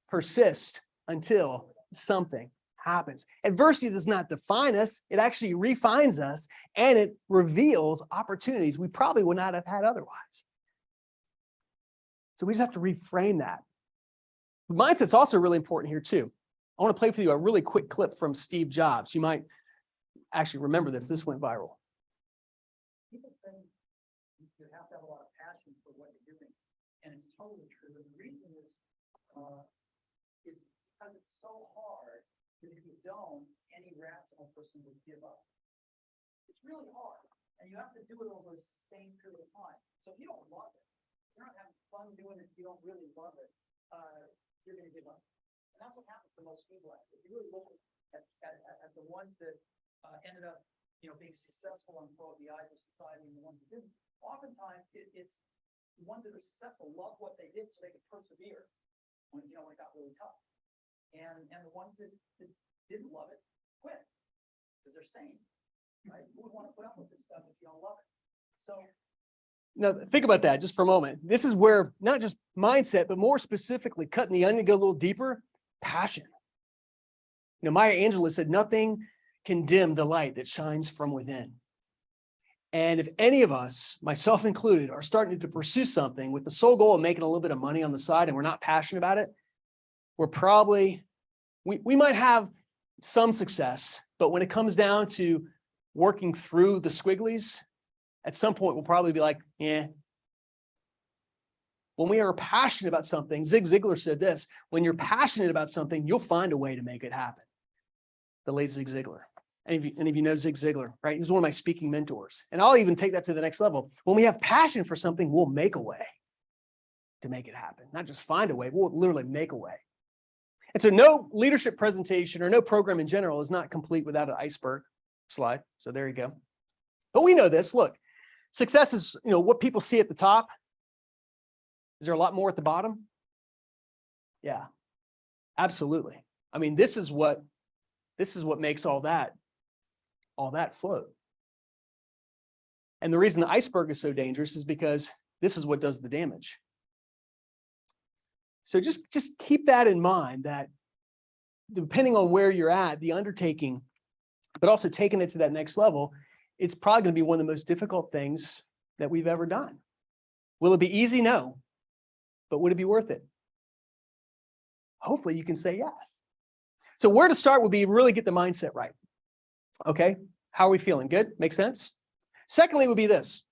Persist until something happens. Adversity does not define us. It actually refines us, and it reveals opportunities we probably would not have had otherwise. So we just have to reframe that. Mindset's also really important here too. I want to play for you a really quick clip from Steve Jobs. You might actually remember this. This went viral. People say you have to have a lot of passion for what you're doing, and it's totally true. And the reason is because it's so hard that if you don't, any rational person would give up. It's really hard, and you have to do it over a sustained period of time. So if you don't love it, you're not having fun doing it, if you don't really love it, you're going to give up. And that's what happens to most people. If you really look at the ones that ended up, being successful in the eyes of society, and the ones that didn't, oftentimes it's the ones that are successful love what they did so they could persevere when it got really tough. And the ones that didn't love it quit because they're sane, right? Who would want to put up with this stuff if you don't love it? So. Now, think about that just for a moment. This is where not just mindset, but more specifically, cutting the onion, go a little deeper, passion. Maya Angelou said, nothing can dim the light that shines from within. And if any of us, myself included, are starting to pursue something with the sole goal of making a little bit of money on the side and we're not passionate about it, we're probably, we might have some success, but when it comes down to working through the squigglies, at some point, we'll probably be like, yeah. When we are passionate about something, Zig Ziglar said this, when you're passionate about something, you'll find a way to make it happen. The late Zig Ziglar. Any of you know Zig Ziglar, right? He was one of my speaking mentors. And I'll even take that to the next level. When we have passion for something, we'll make a way to make it happen. Not just find a way, we'll literally make a way. And so no leadership presentation or no program in general is not complete without an iceberg slide. So there you go. But we know this. Look, success is, what people see at the top. Is there a lot more at the bottom? Yeah, absolutely. I mean, this is what makes all that float. And the reason the iceberg is so dangerous is because this is what does the damage. So just keep that in mind, that depending on where you're at, the undertaking, but also taking it to that next level, it's probably going to be one of the most difficult things that we've ever done. Will it be easy? No. But would it be worth it? Hopefully you can say yes. So where to start would be really get the mindset right. Okay. How are we feeling? Good? Makes sense? Secondly would be this.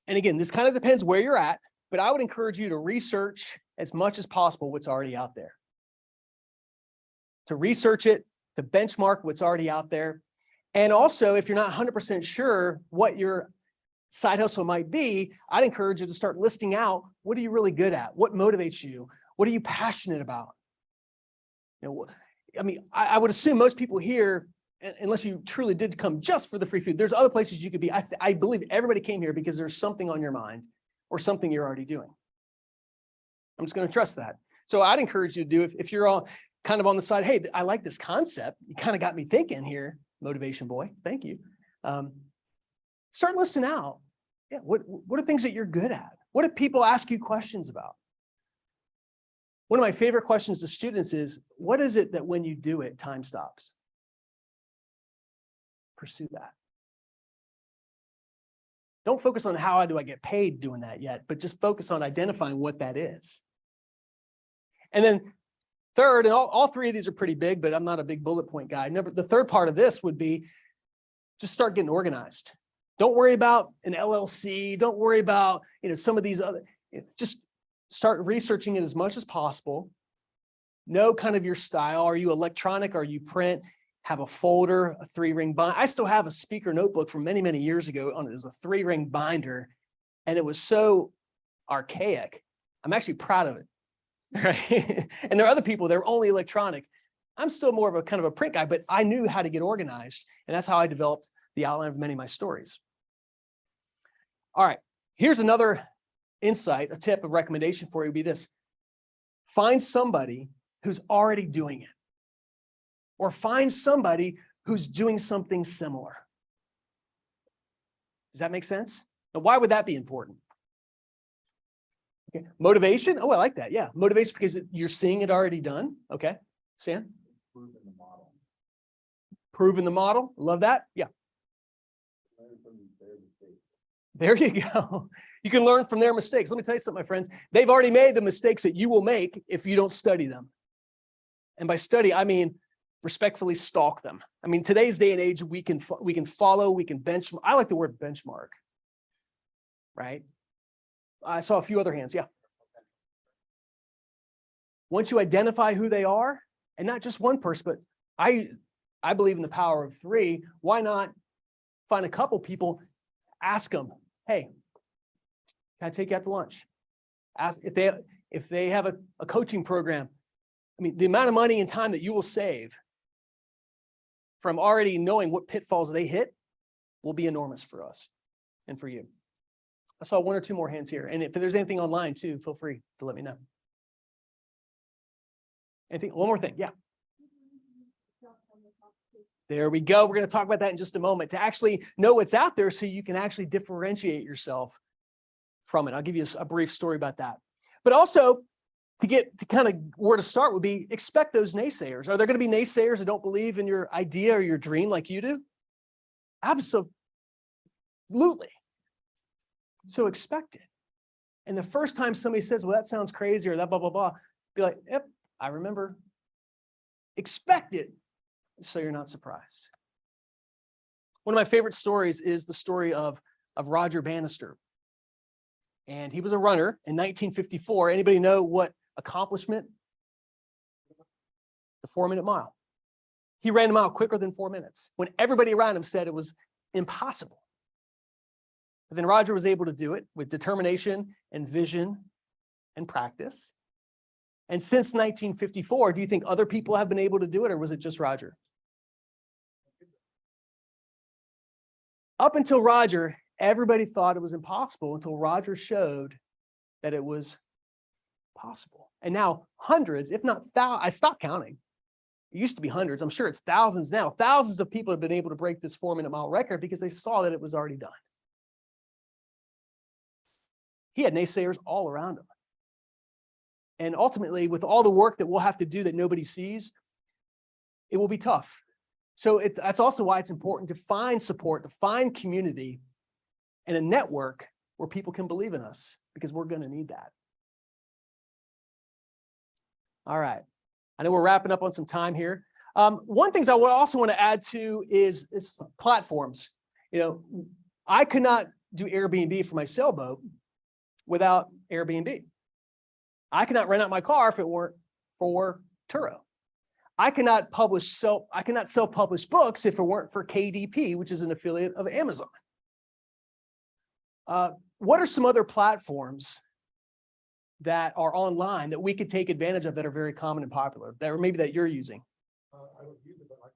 And again, this kind of depends where you're at, but I would encourage you to research as much as possible what's already out there. To research it, to benchmark what's already out there. And also, if you're not 100% sure what your side hustle might be, I'd encourage you to start listing out, what are you really good at? What motivates you? What are you passionate about? I would assume most people here, unless you truly did come just for the free food, there's other places you could be. I believe everybody came here because there's something on your mind or something you're already doing. I'm just going to trust that. So I'd encourage you to do, if you're all kind of on the side, hey, I like this concept. You kind of got me thinking here, motivation boy. Thank you. Start listing out. Yeah, what are things that you're good at? What do people ask you questions about? One of my favorite questions to students is, what is it that when you do it, time stops? Pursue that. Don't focus on how do I get paid doing that yet, but just focus on identifying what that is. And then third, and all three of these are pretty big, but I'm not a big bullet point guy. The third part of this would be just start getting organized. Don't worry about an LLC. Don't worry about, some of these other, just start researching it as much as possible. Know kind of your style. Are you electronic? Are you print? Have a folder, a 3-ring binder. I still have a speaker notebook from many, many years ago on it as a 3-ring binder. And it was so archaic. I'm actually proud of it. Right? And there are other people that are only electronic. I'm still more of a kind of a print guy, but I knew how to get organized. And that's how I developed the outline of many of my stories. All right, here's another insight, a tip, a recommendation for you would be this. Find somebody who's already doing it, or find somebody who's doing something similar. Does that make sense? Now, why would that be important? Okay. Motivation. Oh, I like that. Yeah. Motivation because you're seeing it already done. Okay. Sam? Proving the model. Proving the model. Love that. Yeah. Learn from their mistakes. There you go. You can learn from their mistakes. Let me tell you something, my friends. They've already made the mistakes that you will make if you don't study them. And by study, I mean respectfully stalk them. I mean, today's day and age, we can follow, we can benchmark. I like the word benchmark, right? I saw a few other hands. Yeah. Once you identify who they are, and not just one person, but I believe in the power of 3. Why not find a couple people, ask them, hey, can I take you out to lunch? Ask if they have a coaching program. I mean, the amount of money and time that you will save from already knowing what pitfalls they hit will be enormous for us and for you. I saw 1 or 2 more hands here. And if there's anything online too, feel free to let me know. Anything? One more thing. Yeah. There we go. We're going to talk about that in just a moment, to actually know what's out there so you can actually differentiate yourself from it. I'll give you a brief story about that. But also, to kind of where to start would be, expect those naysayers. Are there going to be naysayers that don't believe in your idea or your dream like you do? Absolutely. So expect it. And the first time somebody says, well, that sounds crazy or that blah, blah, blah, be like, yep, I remember. Expect it so you're not surprised. One of my favorite stories is the story of Roger Bannister. And he was a runner in 1954. Anybody know what accomplishment? The 4-minute mile. He ran a mile quicker than 4 minutes when everybody around him said it was impossible. But then Roger was able to do it with determination and vision and practice. And since 1954, do you think other people have been able to do it, or was it just Roger? Up until Roger, everybody thought it was impossible until Roger showed that it was possible. And now hundreds, if not thousands, I stopped counting. It used to be hundreds. I'm sure it's thousands now. Thousands of people have been able to break this 4-minute mile record because they saw that it was already done. He had naysayers all around him. And ultimately, with all the work that we'll have to do that nobody sees, it will be tough. So that's also why it's important to find support, to find community and a network where people can believe in us, because we're going to need that. All right. I know we're wrapping up on some time here. One thing I would also want to add to is platforms. You know, I could not do Airbnb for my sailboat without Airbnb. I could not rent out my car if it weren't for Turo. I cannot self-publish books if it weren't for KDP, which is an affiliate of Amazon. What are some other platforms that are online that we could take advantage of that are very common and popular, that or maybe that you're using? I don't use it, but like,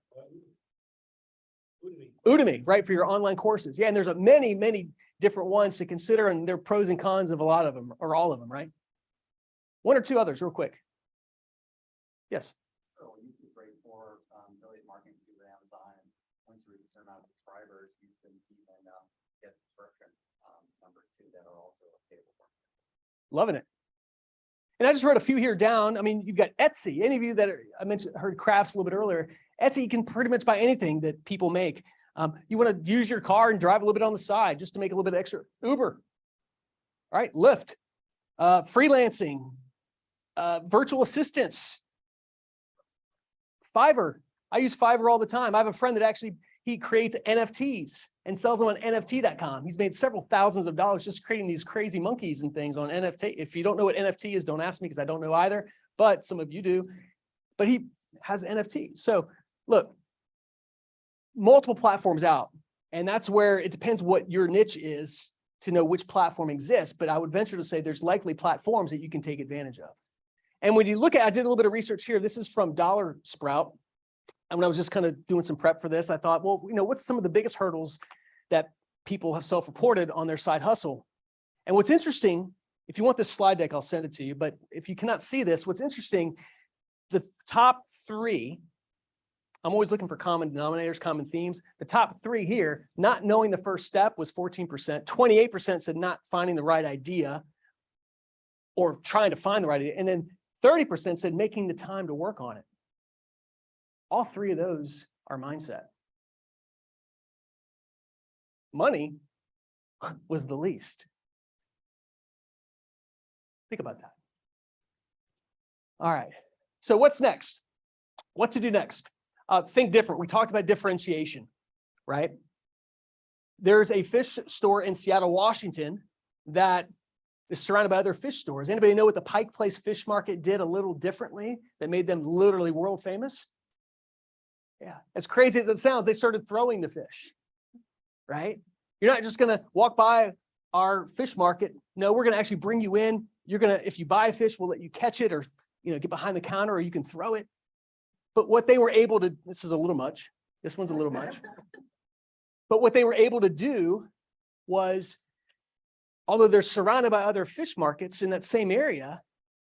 Udemy, right, for your online courses. Yeah, and there's many, many different ones to consider, and there are pros and cons of a lot of them, or all of them, right? One or two others, real quick. Yes. So YouTube is great for affiliate marketing through Amazon. And once you reach a certain amount of subscribers, you can even get subscription number 2 that are also available. Loving it. And I just wrote a few here down. I mean, you've got Etsy. Any of you that heard crafts a little bit earlier, Etsy, you can pretty much buy anything that people make. You want to use your car and drive a little bit on the side just to make a little bit extra. Uber. All right, Lyft. Freelancing. Virtual assistants. Fiverr. I use Fiverr all the time. I have a friend that actually, he creates NFTs and sells them on NFT.com. He's made several thousands of dollars just creating these crazy monkeys and things on NFT. If you don't know what NFT is, don't ask me because I don't know either, but some of you do. But he has NFT. So look, multiple platforms out. And that's where it depends what your niche is to know which platform exists. But I would venture to say there's likely platforms that you can take advantage of. And when you look at, I did a little bit of research here. This is from Dollar Sprout. And when I was just kind of doing some prep for this, I thought, well, you know, what's some of the biggest hurdles that people have self-reported on their side hustle? And what's interesting, if you want this slide deck, I'll send it to you. But if you cannot see this, what's interesting, the top 3, I'm always looking for common denominators, common themes. The top 3 here, not knowing the first step was 14%. 28% said not finding the right idea or trying to find the right idea. And then 30% said making the time to work on it. All 3 of those are mindset. Money was the least. Think about that. All right. So what's next? What to do next? Think different. We talked about differentiation, right? There's a fish store in Seattle, Washington that is surrounded by other fish stores. Anybody know what the Pike Place Fish Market did a little differently that made them literally world famous? Yeah, as crazy as it sounds, they started throwing the fish, right? You're not just going to walk by our fish market. No, we're going to actually bring you in. You're going to, if you buy a fish, we'll let you catch it or, you know, get behind the counter, or you can throw it. But what they were able to, this is a little much. This one's a little much. But what they were able to do was, although they're surrounded by other fish markets in that same area,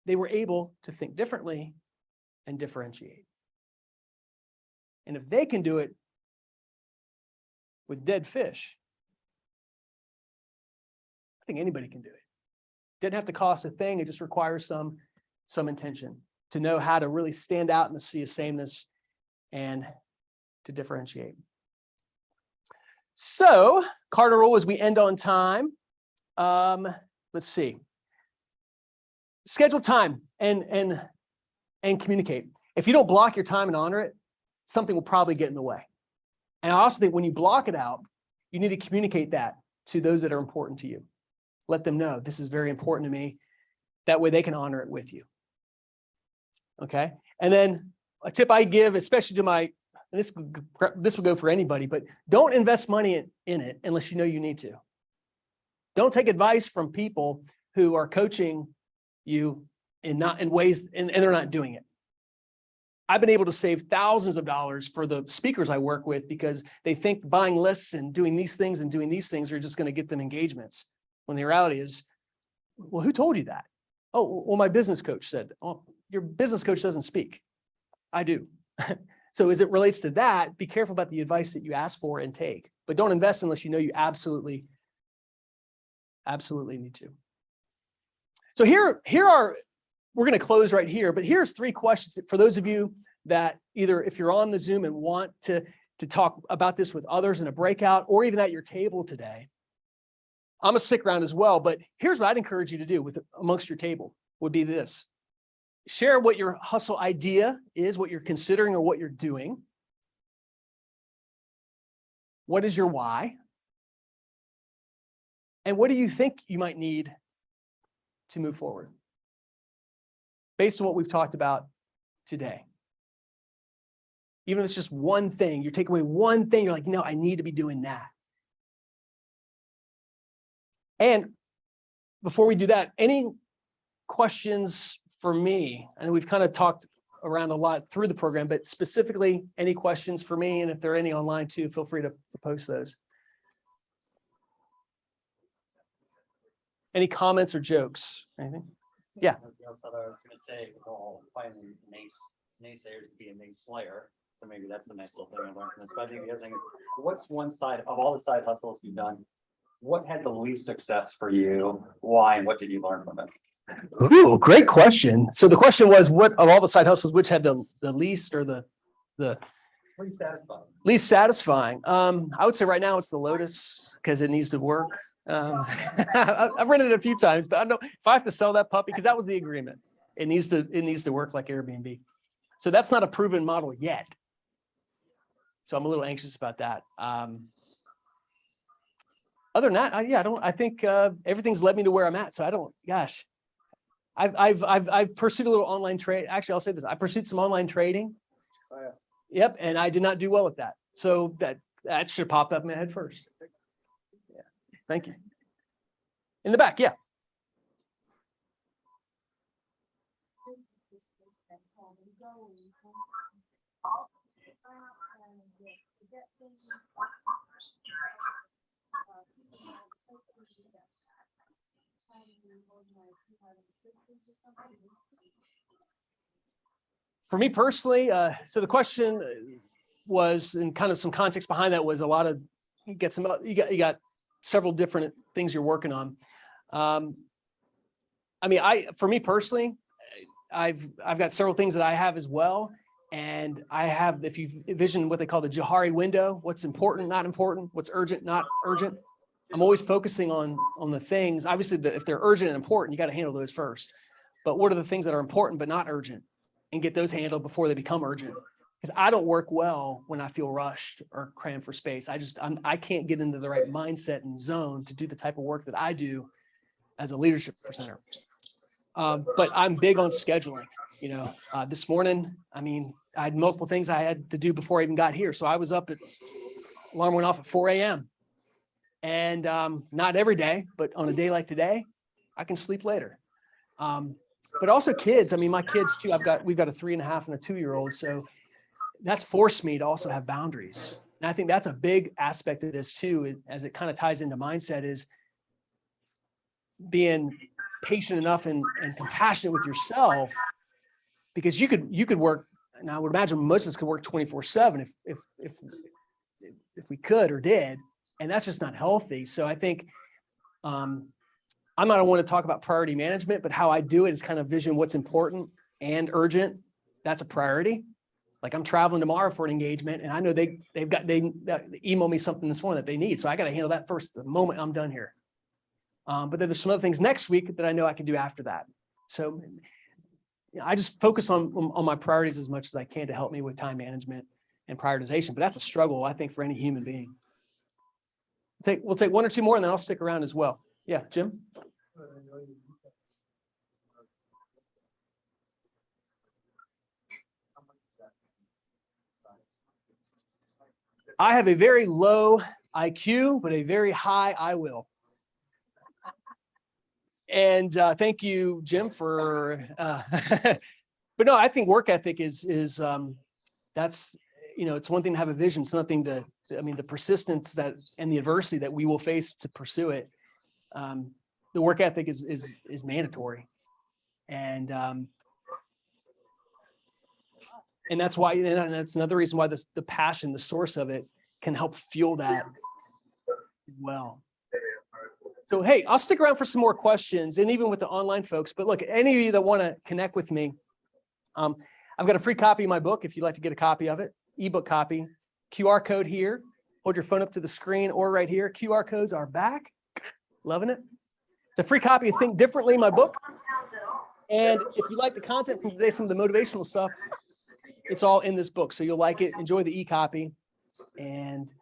they were able to think differently and differentiate. And if they can do it with dead fish, I think anybody can do it. Doesn't have to cost a thing. It just requires some intention to know how to really stand out in the sea of sameness and to differentiate. So, cardinal rule as we end on time. Let's see. Schedule time and communicate. If you don't block your time and honor it, something will probably get in the way. And I also think when you block it out, you need to communicate that to those that are important to you. Let them know this is very important to me. That way they can honor it with you. Okay. And then a tip I give, especially to my and this would go for anybody, but don't invest money in it unless you know you need to. Don't take advice from people who are coaching you in ways, and they're not doing it. I've been able to save thousands of dollars for the speakers I work with because they think buying lists and doing these things are just going to get them engagements. When the reality is, well, who told you that? Oh, well, my business coach said. Oh, your business coach doesn't speak. I do. So as it relates to that, be careful about the advice that you ask for and take, but don't invest unless you know you absolutely need to. So here are, we're going to close right here, but here's 3 questions for those of you that either if you're on the Zoom and want to talk about this with others in a breakout or even at your table today. I'm gonna stick around as well, but here's what I'd encourage you to do amongst your table would be this. Share what your hustle idea is, what you're considering or what you're doing. What is your why? And what do you think you might need to move forward? Based on what we've talked about today. Even if it's just one thing, you take away one thing, you're like, no, I need to be doing that. And before we do that, any questions for me? And we've kind of talked around a lot through the program, but specifically any questions for me? And if there are any online too, feel free to post those. Any comments or jokes? Anything? Yeah. I was gonna say, well, finding naysayers to be a nayslayer, so maybe that's the nice little thing I learned from this. But I think the other thing is, what's one side of all the side hustles you've done? What had the least success for you? Why, and what did you learn from it? Ooh, great question. So the question was, what of all the side hustles, which had the least or the Pretty satisfying. least satisfying? I would say right now it's the Lotus because it needs to work. I've rented it a few times, but I know if I have to sell that puppy, because that was the agreement. It needs to work like Airbnb. So that's not a proven model yet. So I'm a little anxious about that. Other than that, I think everything's led me to where I'm at. So I've pursued a little online trade. Actually, I'll say this. I pursued some online trading. Oh, yeah. Yep. And I did not do well with that. So that should pop up in my head first. Yeah. Thank you. In the back. Yeah. For me personally, so the question was, and kind of some context behind that was a lot of, you got several different things you're working on. For me personally, I've got several things that I have as well. And I have, if you envision what they call the Johari window, what's important, not important, what's urgent, not urgent. I'm always focusing on the things, obviously, if they're urgent and important, you got to handle those first. But what are the things that are important but not urgent, and get those handled before they become urgent? Because I don't work well when I feel rushed or crammed for space. I can't get into the right mindset and zone to do the type of work that I do as a leadership presenter. But I'm big on scheduling. This morning, I had multiple things I had to do before I even got here. So I was up alarm went off at 4 a.m. And not every day, but on a day like today, I can sleep later. But also kids. My kids too. We've got a 3.5 and a 2-year-old. So that's forced me to also have boundaries. And I think that's a big aspect of this too, as it kind of ties into mindset, is being patient enough and compassionate with yourself, because you could work. And I would imagine most of us could work 24/7 if we could or did. And that's just not healthy. So I think I'm not want to talk about priority management, but how I do it is kind of vision what's important and urgent. That's a priority. Like I'm traveling tomorrow for an engagement, and I know they email me something this morning that they need. So I got to handle that first the moment I'm done here. But then there's some other things next week that I know I can do after that. So I just focus on my priorities as much as I can to help me with time management and prioritization. But that's a struggle, I think, for any human being. We'll take 1 or 2 more, and then I'll stick around as well. Yeah, Jim? I have a very low IQ, but a very high I will. And thank you, Jim, for, but no, I think work ethic is that's, it's one thing to have a vision, it's nothing to, the persistence that, and the adversity that we will face to pursue it. The work ethic is mandatory. And that's why, and that's another reason why the passion, the source of it can help fuel that as well. So, hey, I'll stick around for some more questions and even with the online folks, but look, any of you that want to connect with me, I've got a free copy of my book if you'd like to get a copy of it, ebook copy, QR code here, hold your phone up to the screen or right here. QR codes are back. Loving it. It's a free copy of Think Differently, my book. And if you like the content from today, some of the motivational stuff, it's all in this book. So you'll like it. Enjoy the e-copy. And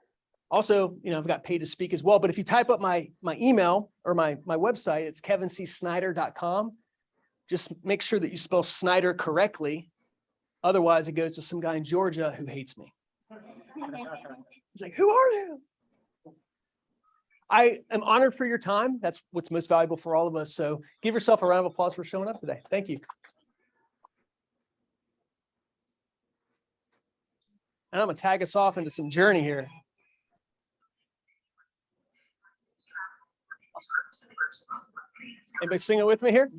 also, I've got Pay to Speak as well. But if you type up my email or my website, it's kevincsnyder.com. Just make sure that you spell Snyder correctly. Otherwise, it goes to some guy in Georgia who hates me. He's like, who are you? I am honored for your time. That's what's most valuable for all of us. So give yourself a round of applause for showing up today. Thank you. And I'm going to tag us off into some journey here. Anybody sing it with me here?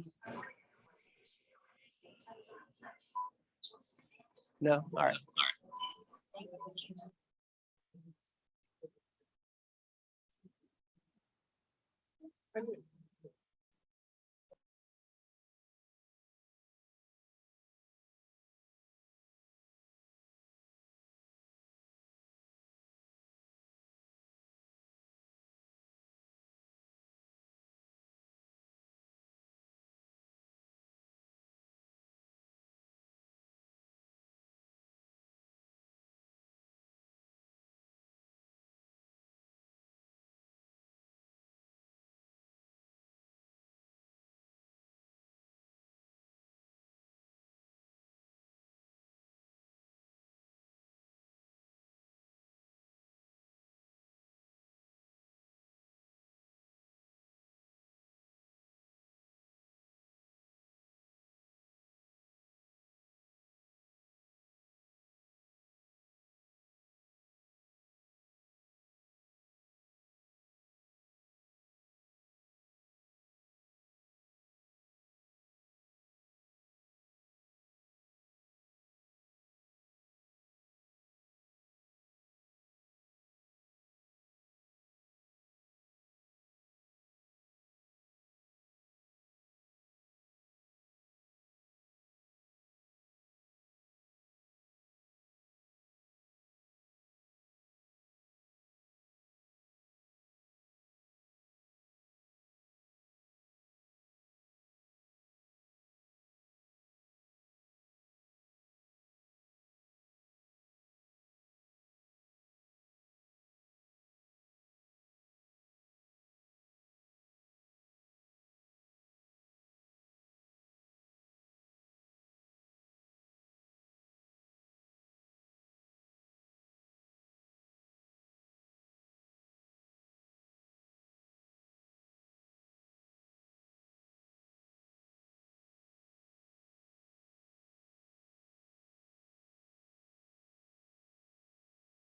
No? All right.